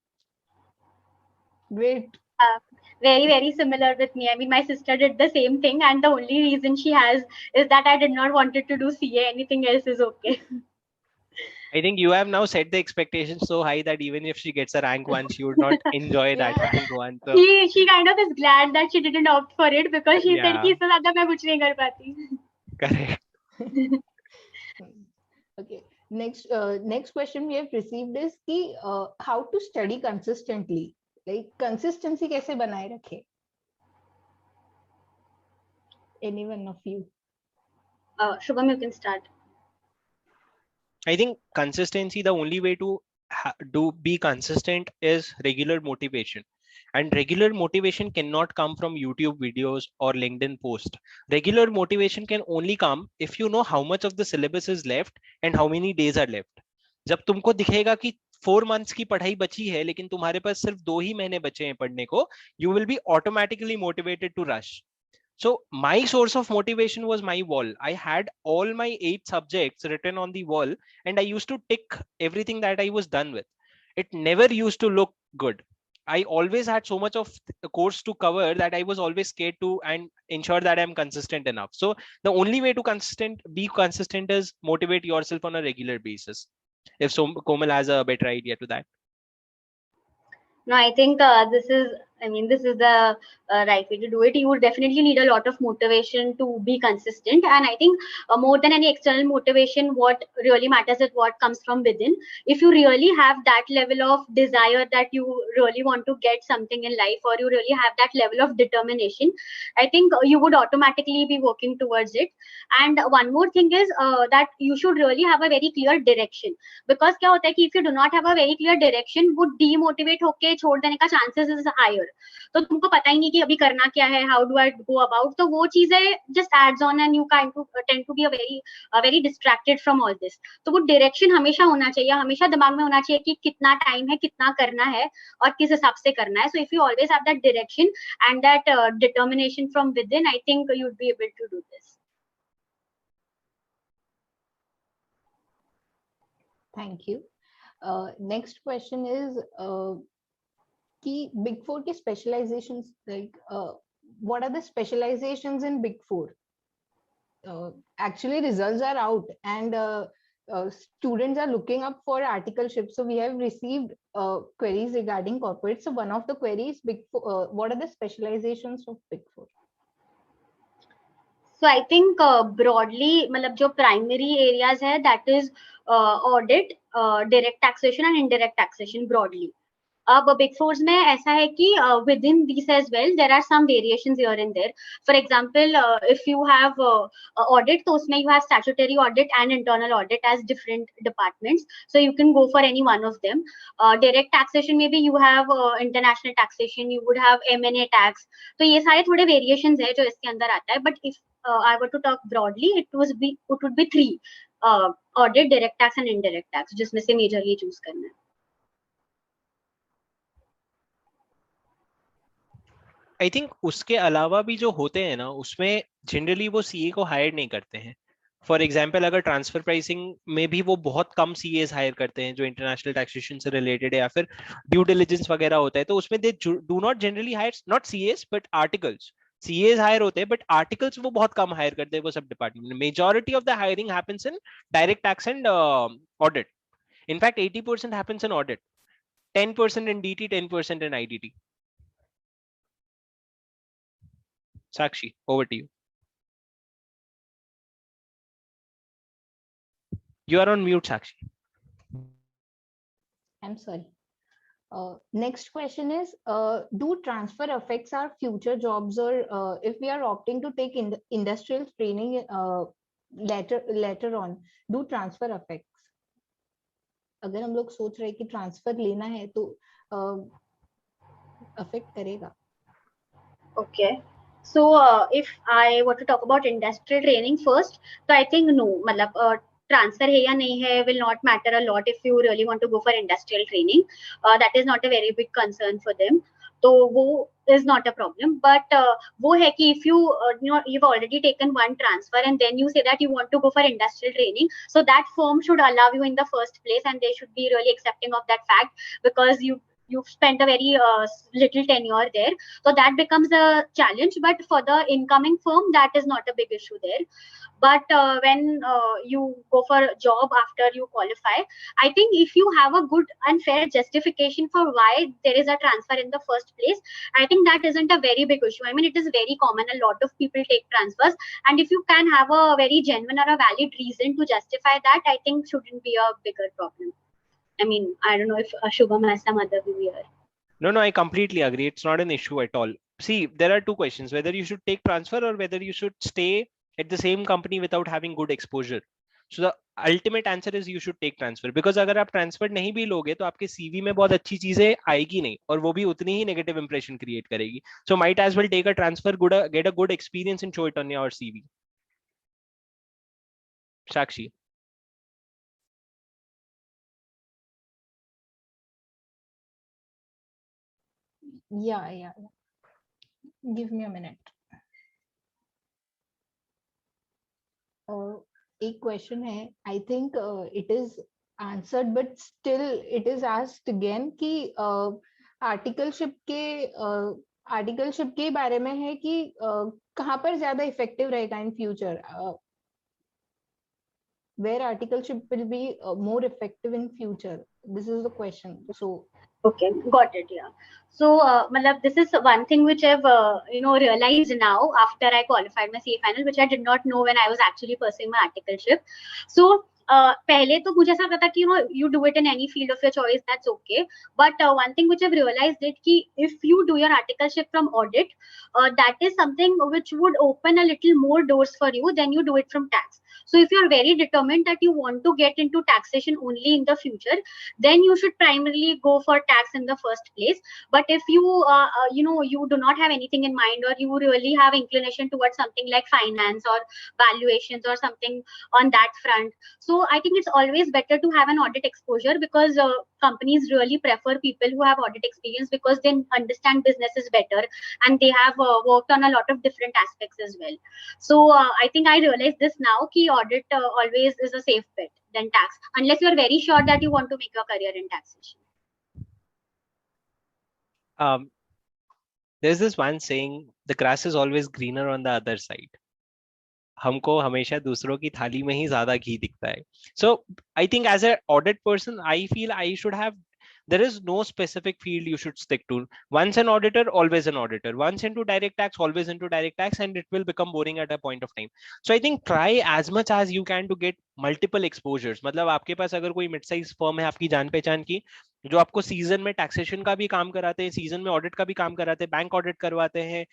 wait, Very, very similar with me. I mean, my sister did the same thing, and the only reason she has is that I did not wanted to do CA. Anything else is okay. I think you have now set the expectations so high that even if she gets a rank 1, she would not enjoy that Yeah. rank 1. So She kind of is glad that she didn't opt for it because she said yeah, कि इससे ज़्यादा मैं कुछ नहीं कर पाती. correct. Okay. Next question we have received is कि how to study consistently. Like consistency कैसे बनाए रखे? Any one of you? Shubham, you can start. I think consistency, the only way to be consistent is regular motivation. And regular motivation cannot come from YouTube videos or LinkedIn post. Regular motivation can only come if you know how much of the syllabus is left and how many days are left. जब तुमको दिखेगा कि 4 months की पढ़ाई बची है लेकिन तुम्हारे पास सिर्फ 2 ही महीने बचे हैं पढ़ने को, you will be automatically motivated to rush. So my source of motivation was my wall. I had all my 8 subjects written on the wall and I used to tick everything that I was done with. It never used to look good. I always had so much of the course to cover that I was always scared to and ensure that I'm consistent enough. So the only way to be consistent is motivate yourself on a regular basis. If Komal has a better idea to that. No, I think this is the right way to do it. You would definitely need a lot of motivation to be consistent. And I think more than any external motivation, what really matters is what comes from within. If you really have that level of desire that you really want to get something in life, or you really have that level of determination, I think you would automatically be working towards it. And one more thing is that you should really have a very clear direction. Because क्या होता है कि if you do not have a very clear direction, would demotivate होके छोड़ देने का chances is higher. तो तुमको पता ही नहीं कि अभी करना क्या है, how do I go about, तो वो चीजें just adds on and you kind of tend to be very distracted from all this. तो वो direction हमेशा होना चाहिए, हमेशा दिमाग में होना चाहिए कि कितना time है, कितना करना है और किस हिसाब से करना है. So if you always have that direction and that determination from within, I think you'd be able to do this. Thank you. Next question is कि Big Four के specializations, like what are the specializations in Big Four? Actually, results are out and students are looking up for articleship. So we have received queries regarding corporate. So one of the queries, Big Four, what are the specializations of Big Four? So I think broadly, मतलब जो primary areas है, that is audit, direct taxation and indirect taxation broadly. अब Big Fours में ऐसा है कि within these as well there are some variations here and there. For example, if you have audit, तो उसमें you have statutory audit and internal audit as different departments. So you can go for any one of them. Direct taxation, maybe you have international taxation, you would have M&A tax. तो ये सारे थोड़े variations है जो इसके अंदर आता है. But if I were to talk broadly, it would be 3: audit, direct tax and indirect tax, जिसमें से majorly choose करना है. आई थिंक उसके अलावा भी जो होते हैं ना, उसमें जनरली वो सीए को हायर नहीं करते हैं. फॉर एग्जाम्पल, अगर ट्रांसफर प्राइसिंग में भी वो बहुत कम सीएस हायर करते हैं जो इंटरनेशनल टैक्सेशन से रिलेटेड है या फिर ड्यू डिलिजेंस वगैरह होता है, तो उसमें they do not generally hire not CS but articles. CS hire होते हैं बट आर्टिकल्स वो बहुत कम हायर करते हैं वो सब department. Majority of the hiring happens in direct tax and audit. In fact 80% happens in audit, 10% in DT, 10% in IDT. Sakshi, over to you. You are on mute, Sakshi. I'm sorry. Next question is, do transfer affects our future jobs, or if we are opting to take industrial training later on, do transfer affects? अगर हम लोग सोच रहे हैं कि transfer लेना है तो अफेक्ट करेगा. Okay. So if I were to talk about industrial training first, so I think no, मतलब transfer है या नहीं है will not matter a lot if you really want to go for industrial training. That is not a very big concern for them. So वो is not a problem. But वो है कि if you've already taken one transfer and then you say that you want to go for industrial training, so that firm should allow you in the first place and they should be really accepting of that fact, because you've spent a very little tenure there, so that becomes a challenge. But for the incoming firm, that is not a big issue there. But when you go for a job after you qualify, I think if you have a good and fair justification for why there is a transfer in the first place, I think that isn't a very big issue. I mean, it is very common. A lot of people take transfers, and if you can have a very genuine or a valid reason to justify that, I think shouldn't be a bigger problem. I mean, I don't know if Shubham has some other view here. No, I completely agree. It's not an issue at all. See, there are two questions: whether you should take transfer or whether you should stay at the same company without having good exposure. So the ultimate answer is you should take transfer, because अगर आप transfer नहीं भी लोगे तो आपके CV में बहुत अच्छी चीजें आएगी नहीं, और वो भी उतनी ही negative impression create करेगी. So might as well take a transfer, get a good experience and show it on your CV. Sakshi. Yeah. Give me a minute. एक क्वेश्चन है, I think it is answered but still it is asked again कि articleship के बारे में है कि कहाँ पर ज्यादा इफेक्टिव रहेगा in future, where articleship will be more effective in future. This is the question. So okay, got it. Yeah, so this is one thing which I've realized now after I qualified my CA final, which I did not know when I was actually pursuing my articleship. So पहले तो मुझे ऐसा लगता था कि you do it in any field of your choice, that's okay. But one thing which I've realized that कि if you do your articleship from audit, that is something which would open a little more doors for you than you do it from tax. So if you're very determined that you want to get into taxation only in the future, then you should primarily go for tax in the first place. But if you you do not have anything in mind, or you really have inclination towards something like finance or valuations or something on that front, so I think it's always better to have an audit exposure, because companies really prefer people who have audit experience, because they understand businesses better and they have worked on a lot of different aspects as well. So I think I realize this now, ki audit always is a safe bet than tax, unless you're very sure that you want to make a career in taxation. There's this one saying, the grass is always greener on the other side. हमको हमेशा दूसरों की थाली में ही ज्यादा घी दिखता है. So I think as an audit person, I feel I should have, there is no specific field you should stick to. Once an auditor, always an auditor. Once into direct tax, always into direct tax, and it will become boring at a point of time. So I think try as much as you can to get multiple exposures. मतलब आपके पास अगर कोई mid size firm है आपकी जान पहचान की, जो आपको सीजन में टैक्सेशन का भी काम कराते हैं, सीजन में ऑडिट का भी काम कराते हैं, बैंक ऑडिट करवाते हैं,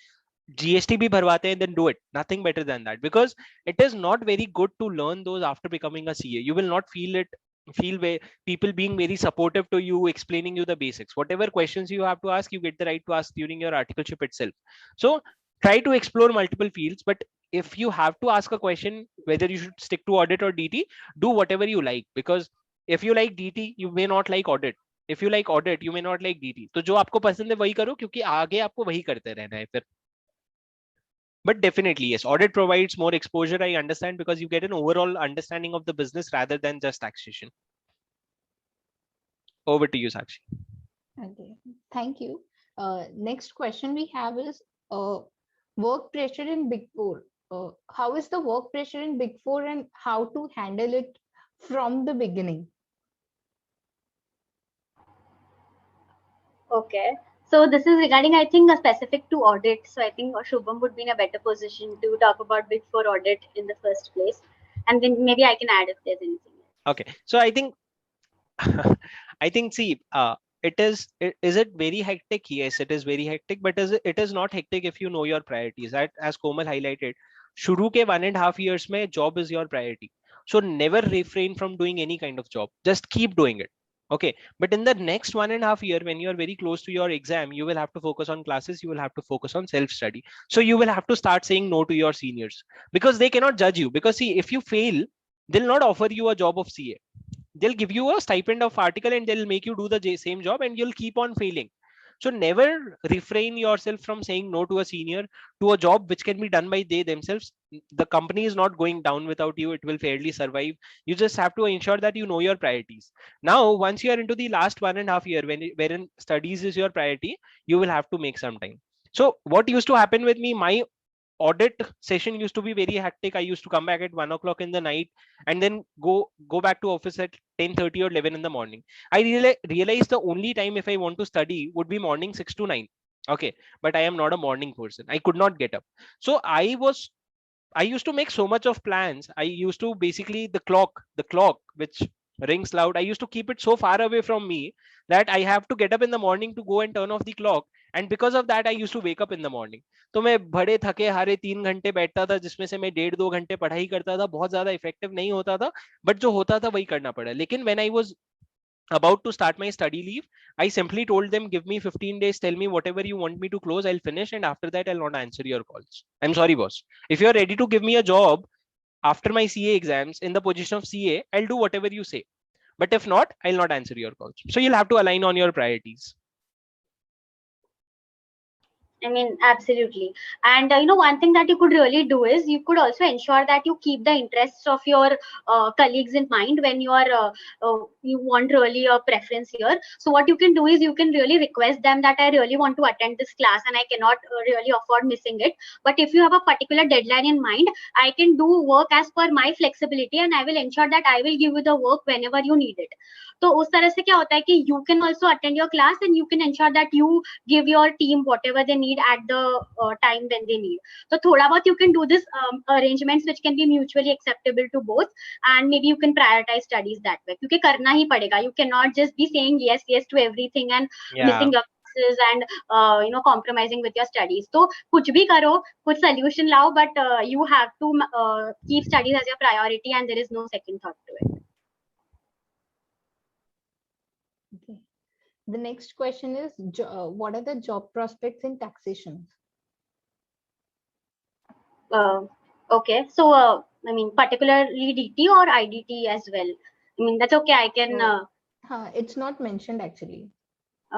GST भी भरवाते हैं, then do it. Nothing better than that, because it is not very good to learn those after becoming a CA. You will not feel people being very supportive to you, explaining you the basics. Whatever questions you have to ask, you get the right to ask during your articleship itself. So try to explore multiple fields, but if you have to ask a question whether you should stick to audit or DT, do whatever you like, because if you like DT, you may not like audit. If you like audit, you may not like DT. तो जो आपको पसंद है वही करो, क्योंकि आगे आपको वही करते रहना है फिर. But definitely, yes, audit provides more exposure, I understand, because you get an overall understanding of the business rather than just taxation. Over to you, Sakshi. Okay, thank you. Next question we have is work pressure in Big Four. How is the work pressure in Big Four, and how to handle it from the beginning? Okay. So this is regarding, I think, a specific to audit. So I think Shubham would be in a better position to talk about Big Four audit in the first place, and then maybe I can add if there's anything. Okay, so I think, see, is it very hectic? Yes, it is very hectic, but it is not hectic if you know your priorities. As Komal highlighted, शुरू के 1.5 years में job is your priority. So never refrain from doing any kind of job. Just keep doing it. Okay, but in the next 1.5 years, when you are very close to your exam, you will have to focus on classes, you will have to focus on self-study. So you will have to start saying no to your seniors, because they cannot judge you. Because see, if you fail, they'll not offer you a job of CA. They'll give you a stipend of article and they'll make you do the same job, and you'll keep on failing. So never refrain yourself from saying no to a senior, to a job which can be done by they themselves. The company is not going down without you. It will fairly survive. You just have to ensure that you know your priorities. Now, once you are into the last 1.5 year, wherein studies is your priority, you will have to make some time. So what used to happen with me, my audit session used to be very hectic. I used to come back at 1 o'clock in the night and then go back to office at 10:30 or 11 in the morning. I realized the only time if I want to study would be morning 6 to 9. Okay, but I am not a morning person. I could not get up. So I used to make so much of plans. I used to basically the clock which rings loud, I used to keep it so far away from me that I have to get up in the morning to go and turn off the clock. And because of that, I used to wake up in the morning. तो मैं बड़े थके हारे 3 घंटे बैठता था, जिसमें से मैं 1.5-2 घंटे पढ़ाई करता था. बहुत ज्यादा इफेक्टिव नहीं होता था, बट जो होता था वही करना पड़ा. लेकिन when I was about to start my study leave, I simply told them, give me 15 days, tell me whatever you want me to close, I'll finish, and after that I'll not answer your calls. I'm sorry, boss. If you're ready to give me a job after my CA exams in the position of CA, I'll do whatever you say. But if not, I'll not answer your calls. So you'll have to align on your priorities. I mean, absolutely. And one thing that you could really do is you could also ensure that you keep the interests of your colleagues in mind when you are you want really a preference here. So what you can do is you can really request them that I really want to attend this class and I cannot really afford missing it. But if you have a particular deadline in mind, I can do work as per my flexibility and I will ensure that I will give you the work whenever you need it. तो उस तरह से क्या होता है कि you can also attend your class and you can ensure that you give your team whatever they need at the time when they need. So थोड़ा बहुत you can do this arrangements which can be mutually acceptable to both, and maybe you can prioritize studies that way. क्योंकि करना ही पड़ेगा. You cannot just be saying yes to everything and missing your classes and compromising with your studies. तो कुछ भी करो, कुछ solution लाओ, but you have to keep studies as your priority and there is no second thought to it. Okay. The next question is, what are the job prospects in taxation? Okay, so I mean, particularly DT or IDT as well. I mean, that's okay. I can. It's not mentioned actually.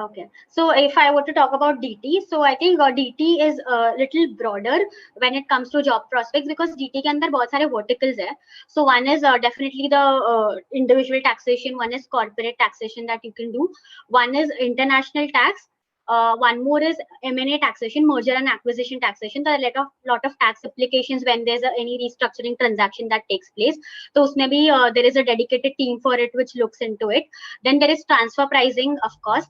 Okay, so if I were to talk about DT, so I think DT is a little broader when it comes to job prospects because DT के अंदर बहुत सारे verticals है. So one is definitely the individual taxation, one is corporate taxation that you can do, one is international tax, one more is M&A taxation, merger and acquisition taxation. There are a lot of tax applications when there's any restructuring transaction that takes place. So usme bhi there is a dedicated team for it which looks into it. Then there is transfer pricing, of course,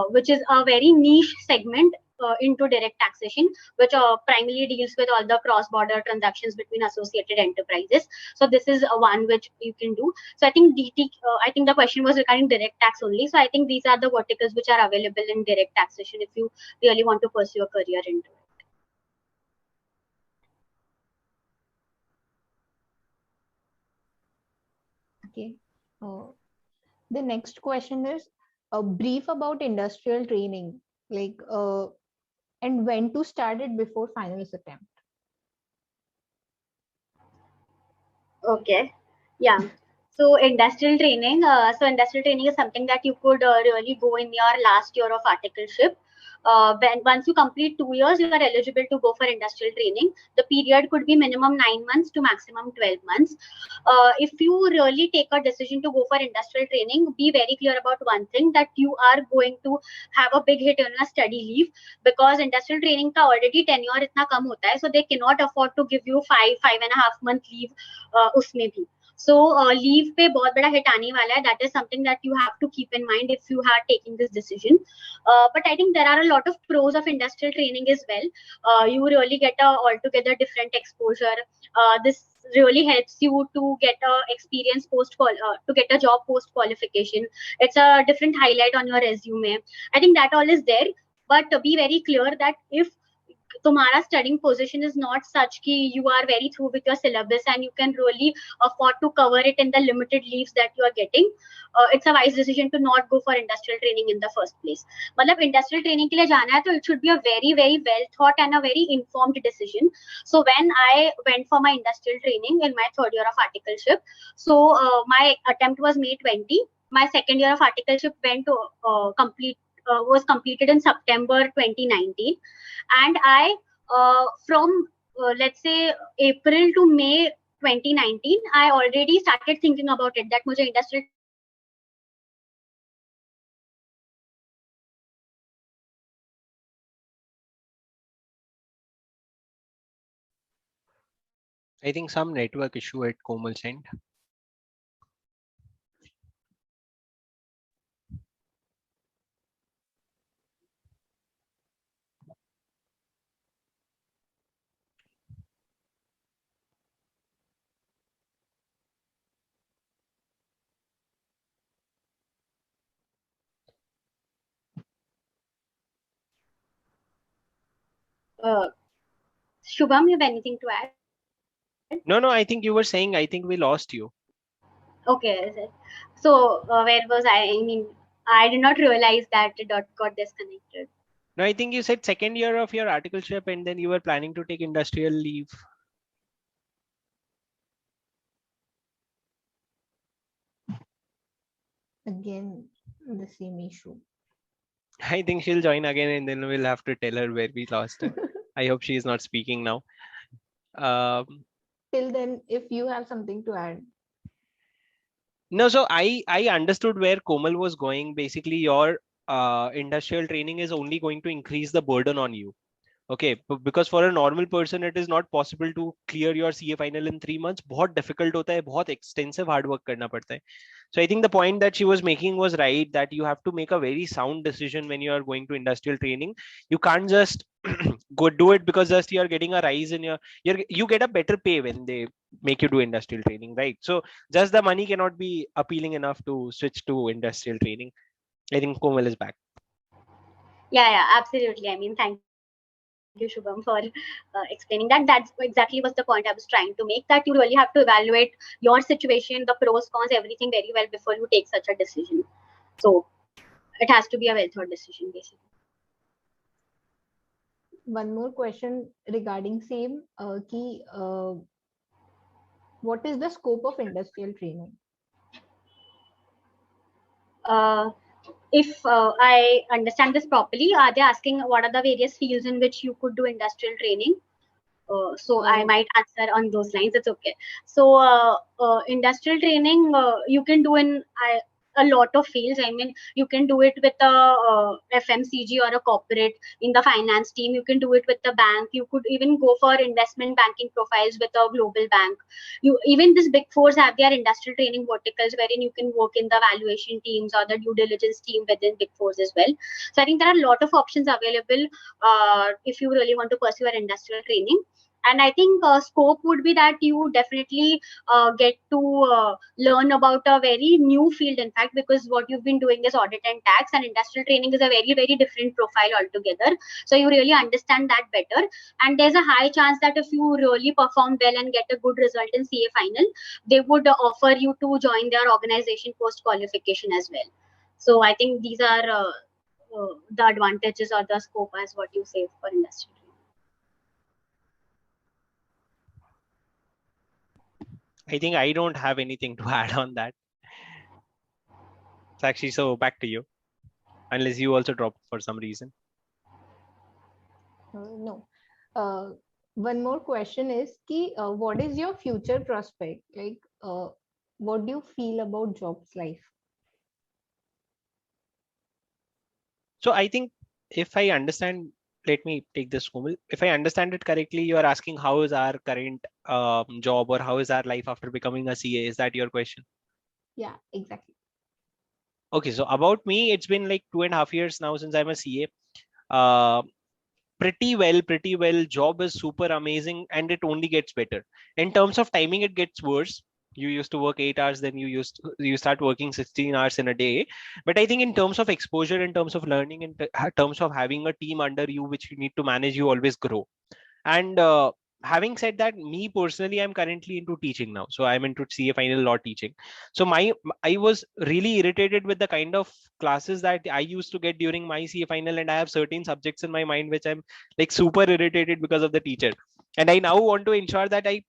which is a very niche segment into direct taxation, which primarily deals with all the cross-border transactions between associated enterprises. So this is one which you can do. So I think DT, I think the question was regarding direct tax only. So I think these are the verticals which are available in direct taxation if you really want to pursue a career into it. Okay. The next question is a brief about industrial training, like and when to start it before finals attempt. Okay, yeah. So industrial training. Industrial training is something that you could really go in your last year of articleship. Once you complete 2 years, you are eligible to go for industrial training. The period could be minimum 9 months to maximum 12 months. If you really take a decision to go for industrial training, be very clear about one thing, that you are going to have a big hit on your study leave because industrial training का already tenure इतना कम होता है, so they cannot afford to give you 5.5 month leave उसमें भी. So leave पे बहुत बड़ा hit आने वाला है. That is something that you have to keep in mind if you are taking this decision. But I think there are a lot of pros of industrial training as well. You really get a altogether different exposure. This really helps you to get a experience to get a job post qualification. It's a different highlight on your resume. I think that all is there. But be very clear that if तुम्हारा studying position is not such कि you are very through with your syllabus and you can really afford to cover it in the limited leaves that you are getting, it's a wise decision to not go for industrial training in the first place. मतलब industrial training के लिए जाना है तो it should be a very very well thought and a very informed decision. So when I went for my industrial training in my 3rd year of articleship, so my attempt was May 20. My 2nd year of articleship went to complete was completed in September 2019, and I from let's say April to May 2019, I already started thinking about it that मुझे industrial I think some network issue at Komal's end. Shubham, you have anything to add? No, I think you were saying, I think we lost you. Okay, so where was I? I mean, I did not realize that the dot got disconnected. No, I think you said second year of your articleship and then you were planning to take industrial leave. Again, the same issue. I think she'll join again and then we'll have to tell her where we lost her. I hope she is not speaking now. Till then, if you have something to add. No, so I understood where Komal was going. Basically, your industrial training is only going to increase the burden on you. Okay, because for a normal person, it is not possible to clear your CA final in 3 months. बहुत difficult होता है, बहुत extensive hard work करना पड़ता है. So I think the point that she was making was right, that you have to make a very sound decision when you are going to industrial training. You can't just go do it because just you are getting a rise in you get a better pay when they make you do industrial training, right? So just the money cannot be appealing enough to switch to industrial training. I think Komal is back. Yeah, absolutely. I mean, thank you, Shubham, for explaining that. That exactly was the point I was trying to make, that you really have to evaluate your situation, the pros, cons, everything very well before you take such a decision. So it has to be a well thought decision, basically. One more question regarding same, what is the scope of industrial training? If I understand this properly, are they asking what are the various fields in which you could do industrial training? So I might answer on those lines. It's okay. So industrial training you can do in a lot of fields. I mean, you can do it with a FMCG or a corporate in the finance team. You can do it with the bank. You could even go for investment banking profiles with a global bank. Even this big fours have their industrial training verticals wherein you can work in the valuation teams or the due diligence team within big fours as well. So I think there are a lot of options available if you really want to pursue your industrial training. And I think scope would be that you definitely get to learn about a very new field, in fact, because what you've been doing is audit and tax, and industrial training is a very, very different profile altogether. So you really understand that better. And there's a high chance that if you really perform well and get a good result in CA final, they would offer you to join their organization post qualification as well. So I think these are the advantages or the scope as what you say for industrial. I think I don't have anything to add on that. Sakshi, so back to you, unless you also dropped for some reason. No. One more question is, what is your future prospect? Like, what do you feel about jobs life? So I think if I understand, let me take this, Komal. If I understand it correctly, you are asking how is our current job or how is our life after becoming a CA? Is that your question? Yeah, exactly. Okay, so about me, it's been like 2.5 years now since I'm a CA. Pretty well. Job is super amazing and it only gets better. In terms of timing, it gets worse. You used to work 8 hours, then you start working 16 hours in a day. But I think in terms of exposure, in terms of learning, in terms of having a team under you which you need to manage, you always grow. And having said that, me personally, I'm currently into teaching now. So I'm into CA final law teaching. So I was really irritated with the kind of classes that I used to get during my CA final, and I have certain subjects in my mind which I'm like super irritated because of the teacher. And I now want to ensure that I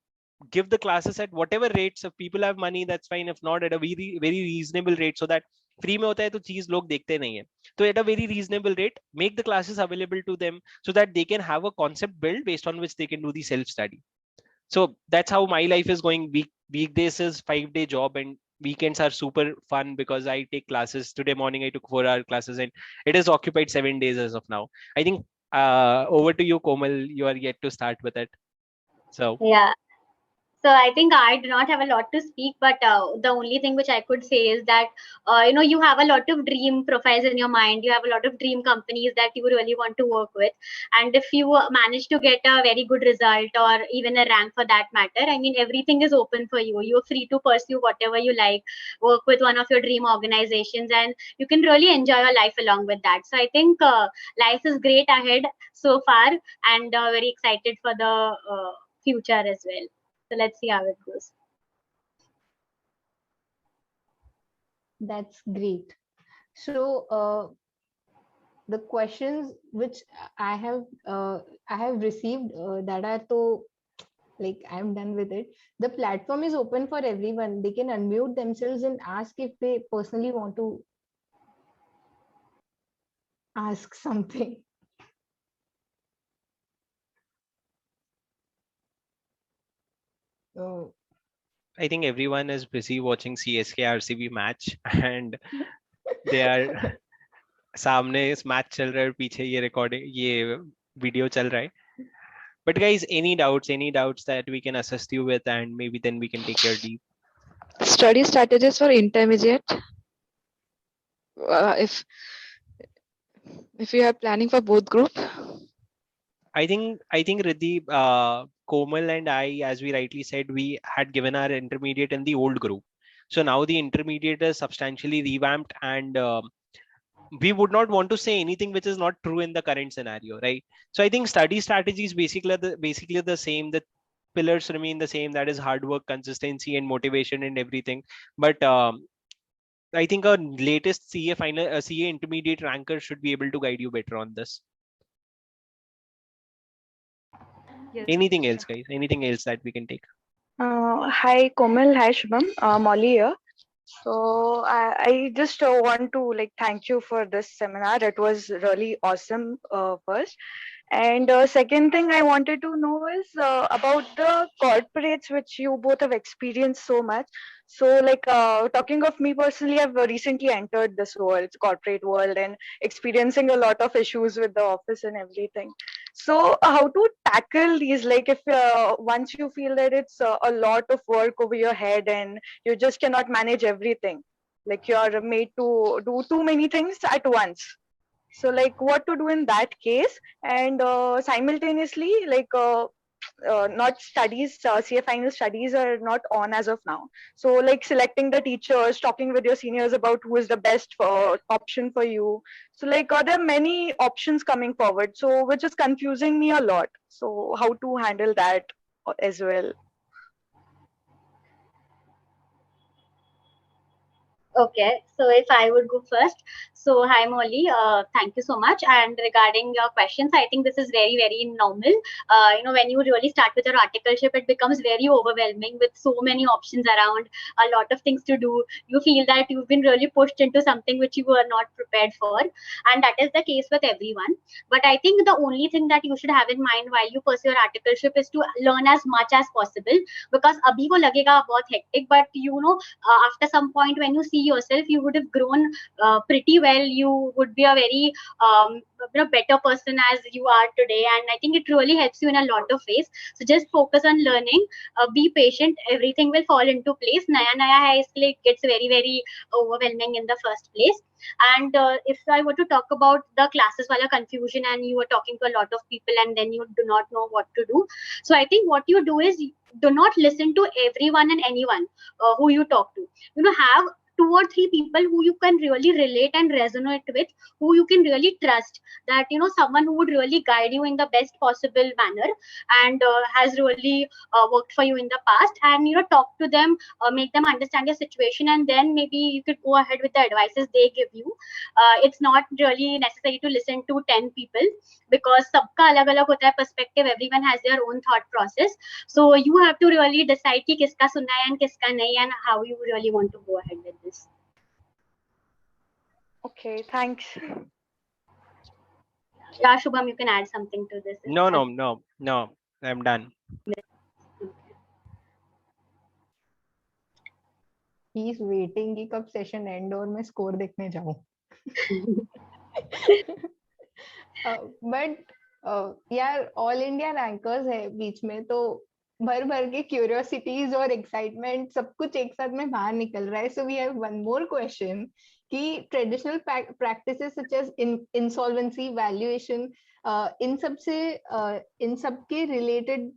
give the classes at whatever rates. If people have money, that's fine. If not, at a very, very reasonable rate, so that free में होता है तो चीज लोग देखते नहीं है. तो at a very reasonable rate, make the classes available to them so that they can have a concept built based on which they can do the self study. So that's how my life is going. Weekdays is 5-day job and weekends are super fun because I take classes. Today morning I took 4-hour classes and it is occupied 7 days as of now. I think over to you, Komal. You are yet to start with it. So Yeah. So I think I do not have a lot to speak, but the only thing which I could say is that you have a lot of dream profiles in your mind. You have a lot of dream companies that you really want to work with, and if you manage to get a very good result or even a rank for that matter, I mean everything is open for you. You're free to pursue whatever you like, work with one of your dream organizations, and you can really enjoy your life along with that. So I think life is great ahead so far, and very excited for the future as well. So let's see how it goes. That's great. So the questions which I have received that are so like I'm done with it. The platform is open for everyone. They can unmute themselves and ask if they personally want to ask something. So I think everyone is busy watching CSK RCB match and they are सामने इस match चल रहा है और पीछे ये recording ये video चल रहा है. But guys, any doubts that we can assist you with, and maybe then we can take your leave. Study strategies for intermediate. If you are planning for both group. I think Riddhi, Komal and I, as we rightly said, we had given our intermediate in the old group. So now the intermediate is substantially revamped, and we would not want to say anything which is not true in the current scenario, right? So I think study strategy is basically the same. The pillars remain the same. That is hard work, consistency, and motivation, and everything. But I think our latest CA intermediate ranker should be able to guide you better on this. Yes. Anything else, guys? Anything else that we can take? Hi Komal, hi Shubham, Molly here. So I just want to thank you for this seminar. It was really awesome first. And second thing I wanted to know is about the corporates which you both have experienced so much. So talking of me personally, I've recently entered this world, corporate world, and experiencing a lot of issues with the office and everything. So how to tackle these, if once you feel that it's a lot of work over your head and you just cannot manage everything, like you're made to do too many things at once. So what to do in that case, and simultaneously not studies, CA final studies are not on as of now. So selecting the teachers, talking with your seniors about who is the best option for you. So are there many options coming forward? So which is confusing me a lot. So how to handle that as well? Okay, so if I would go first. So hi Molly, thank you so much. And regarding your questions, I think this is very, very normal. When you really start with your articleship, it becomes very overwhelming with so many options around, a lot of things to do. You feel that you've been really pushed into something which you were not prepared for. And that is the case with everyone. But I think the only thing that you should have in mind while you pursue your articleship is to learn as much as possible. Because abhi wo lagega bahut hectic, but after some point when you see yourself, you would have grown pretty well. You would be a very better person as you are today, and I think it really helps you in a lot of ways. So just focus on learning, be patient, everything will fall into place. Naya hai, iske it gets very, very overwhelming in the first place. And if I were to talk about the classes wala confusion, and you were talking to a lot of people and then you do not know what to do, so I think what you do is do not listen to everyone and anyone who you talk to. Have 2 or 3 people who you can really relate and resonate with, who you can really trust, that someone who would really guide you in the best possible manner and has really worked for you in the past, and talk to them, make them understand your situation, and then maybe you could go ahead with the advices they give you. It's not really necessary to listen to 10 people, because sabka alag alag hota hai perspective, everyone has their own thought process. So you have to really decide ki kiska sunna hai and kiska nahi, and how you really want to go ahead with this. Okay, thanks. Yeah, Shubham, you can add something to this. No, I'm done. He is waiting कि कब session end और मैं score देखने जाऊँ. But यार all India rankers है बीच में, तो भर भर के क्यूरियोसिटीज और एक्साइटमेंट सब कुछ एक साथ में बाहर निकल रहा है. So we have one more question कि traditional practices such as insolvency, valuation, इन सब के रिलेटेड.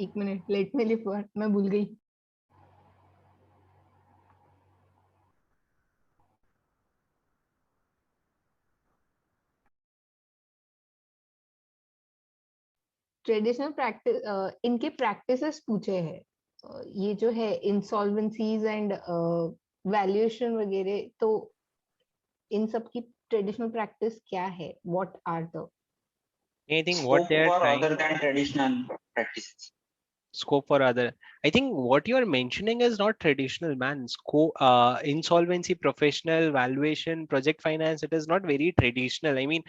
एक मिनट, लेट मी लिव, मैं भूल गई. ट्रेडिशनल प्रैक्टिस, इनके प्रैक्टिसेस पूछे हैं. ये जो है इंसॉल्वेंसीज एंड वैल्यूएशन वगैरह, तो इन सब की ट्रेडिशनल प्रैक्टिस क्या है? What are the Anything what they are trying other than traditional practices? Scope for other. I think what you are mentioning is not traditional, man. Insolvency, professional valuation, project finance, it is not very traditional. I mean,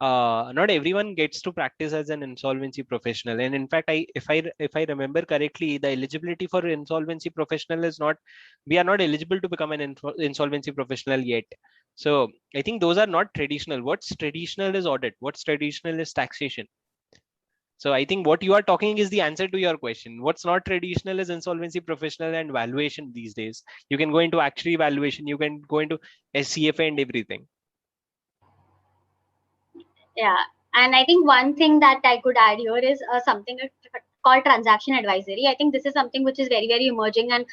not everyone gets to practice as an insolvency professional. And in fact, if I remember correctly, the eligibility for insolvency professional is not, we are not eligible to become an insolvency professional yet. So I think those are not traditional. What's traditional is audit. What's traditional is taxation. So I think what you are talking is the answer to your question. What's not traditional is insolvency professional and valuation these days. You can go into actuary valuation, you can go into SCFA and everything. Yeah, and I think one thing that I could add here is something called transaction advisory. I think this is something which is very, very emerging and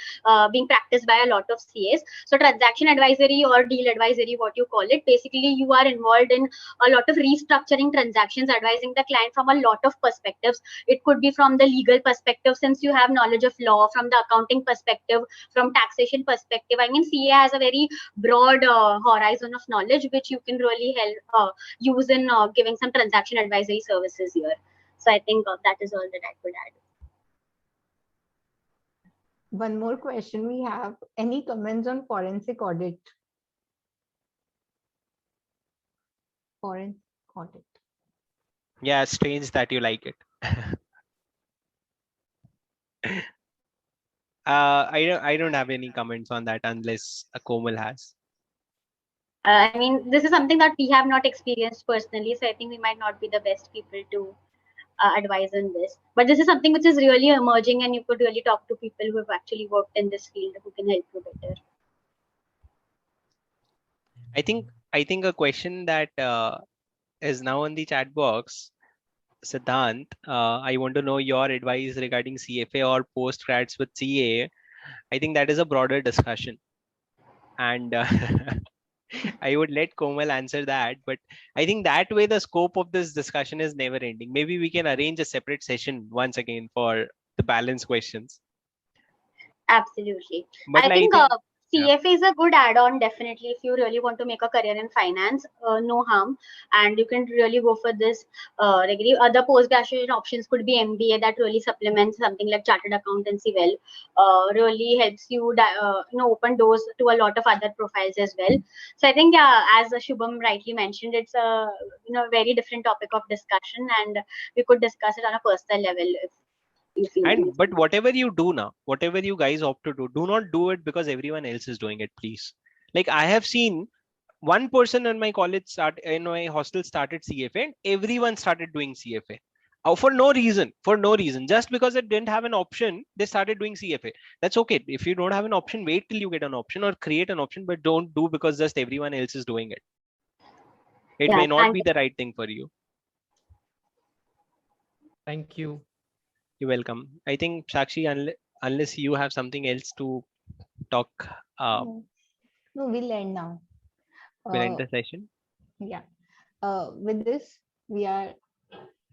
being practiced by a lot of CAs. So transaction advisory or deal advisory, what you call it, basically you are involved in a lot of restructuring transactions, advising the client from a lot of perspectives. It could be from the legal perspective, since you have knowledge of law, from the accounting perspective, from taxation perspective. I mean, CA has a very broad horizon of knowledge, which you can really help use in giving some transaction advisory services here. So I think that is all that I could add. One more question we have. Any comments on forensic audit? Forensic audit. Yeah, strange that you like it. I don't have any comments on that unless Komal has. I mean, this is something that we have not experienced personally, so I think we might not be the best people to advise on this. But this is something which is really emerging, and you could really talk to people who have actually worked in this field who can help you better. I think a question that is now in the chat box, Siddhant, I want to know your advice regarding CFA or post grads with CA. I think that is a broader discussion, and I would let Komal answer that, but I think that way the scope of this discussion is never ending. Maybe we can arrange a separate session once again for the balance questions. Absolutely. But I think CFA is a good add-on, definitely, if you really want to make a career in finance, no harm. And you can really go for this. Other post-graduation options could be MBA, that really supplements something like chartered accountancy well, really helps you, open doors to a lot of other profiles as well. So I think, yeah, as Shubham rightly mentioned, it's a very different topic of discussion, and we could discuss it on a personal level. But whatever you do now, whatever you guys opt to do not do it because everyone else is doing it, please. Like I have seen one person in my college in my hostel started CFA, and everyone started doing CFA. For no reason, just because it didn't have an option, they started doing CFA. That's okay. If you don't have an option, wait till you get an option or create an option, but don't do because just everyone else is doing it. It may not be the right thing for you. Thank you. You're welcome. I think Sakshi, unless you have something else to talk. No, we'll end now. We'll end the session. Yeah. With this, we are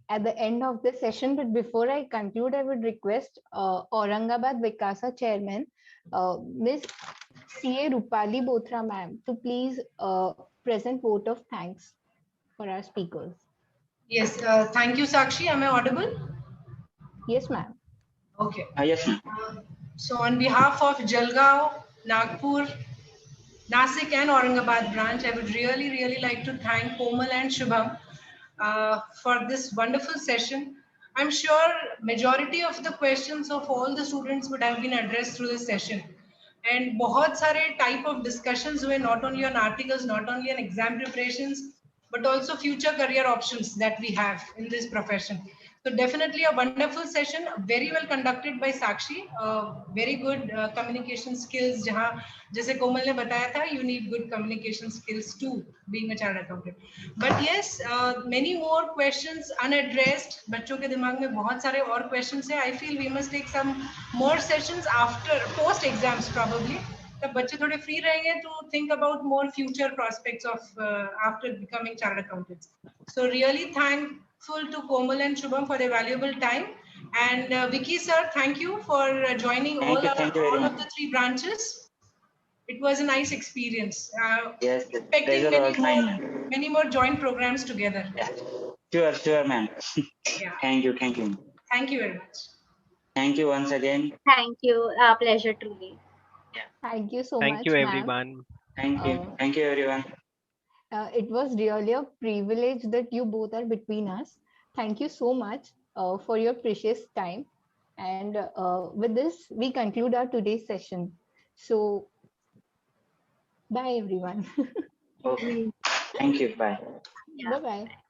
at the end of the session. But before I conclude, I would request Aurangabad Vikasa Chairman, Ms. CA Rupali Bothra ma'am, to please present vote of thanks for our speakers. Yes. Thank you, Sakshi. Am I audible? Yes, ma'am. Okay. Yes, ma'am. So on behalf of Jalgaon, Nagpur, Nasik and Aurangabad branch. I would really, really like to thank Komal and Shubham for this wonderful session. I'm sure majority of the questions of all the students would have been addressed through this session. And बहुत सारे type of discussions हुए, not only on articles, not only on exam preparations, but also future career options that we have in this profession. So definitely a wonderful session, very well conducted by Sakshi, very good communication skills. जहाँ जैसे कोमल ने बताया था, you need good communication skills too, being a chartered accountant. But yes, many more questions unaddressed. बच्चों के दिमाग में बहुत सारे और questions हैं. I feel we must take some more sessions after post exams probably. तब बच्चे थोड़े free रहेंगे to think about more future prospects of after becoming chartered accountants. So really thankful to Komal and Shubham for their valuable time. And Vicky sir, thank you for joining all of the three branches. It was a nice experience. Yes, expecting many more joint programs together. Yeah. Sure, ma'am. Yeah. Thank you. Thank you very much. Thank you once again. Thank you. Pleasure truly. Thank you so much. Thank you, everyone. Thank you. Thank you, everyone. It was really a privilege that you both are between us. Thank you so much for your precious time. And with this, we conclude our today's session. So, bye everyone. Okay. Thank you. Bye. Bye-bye.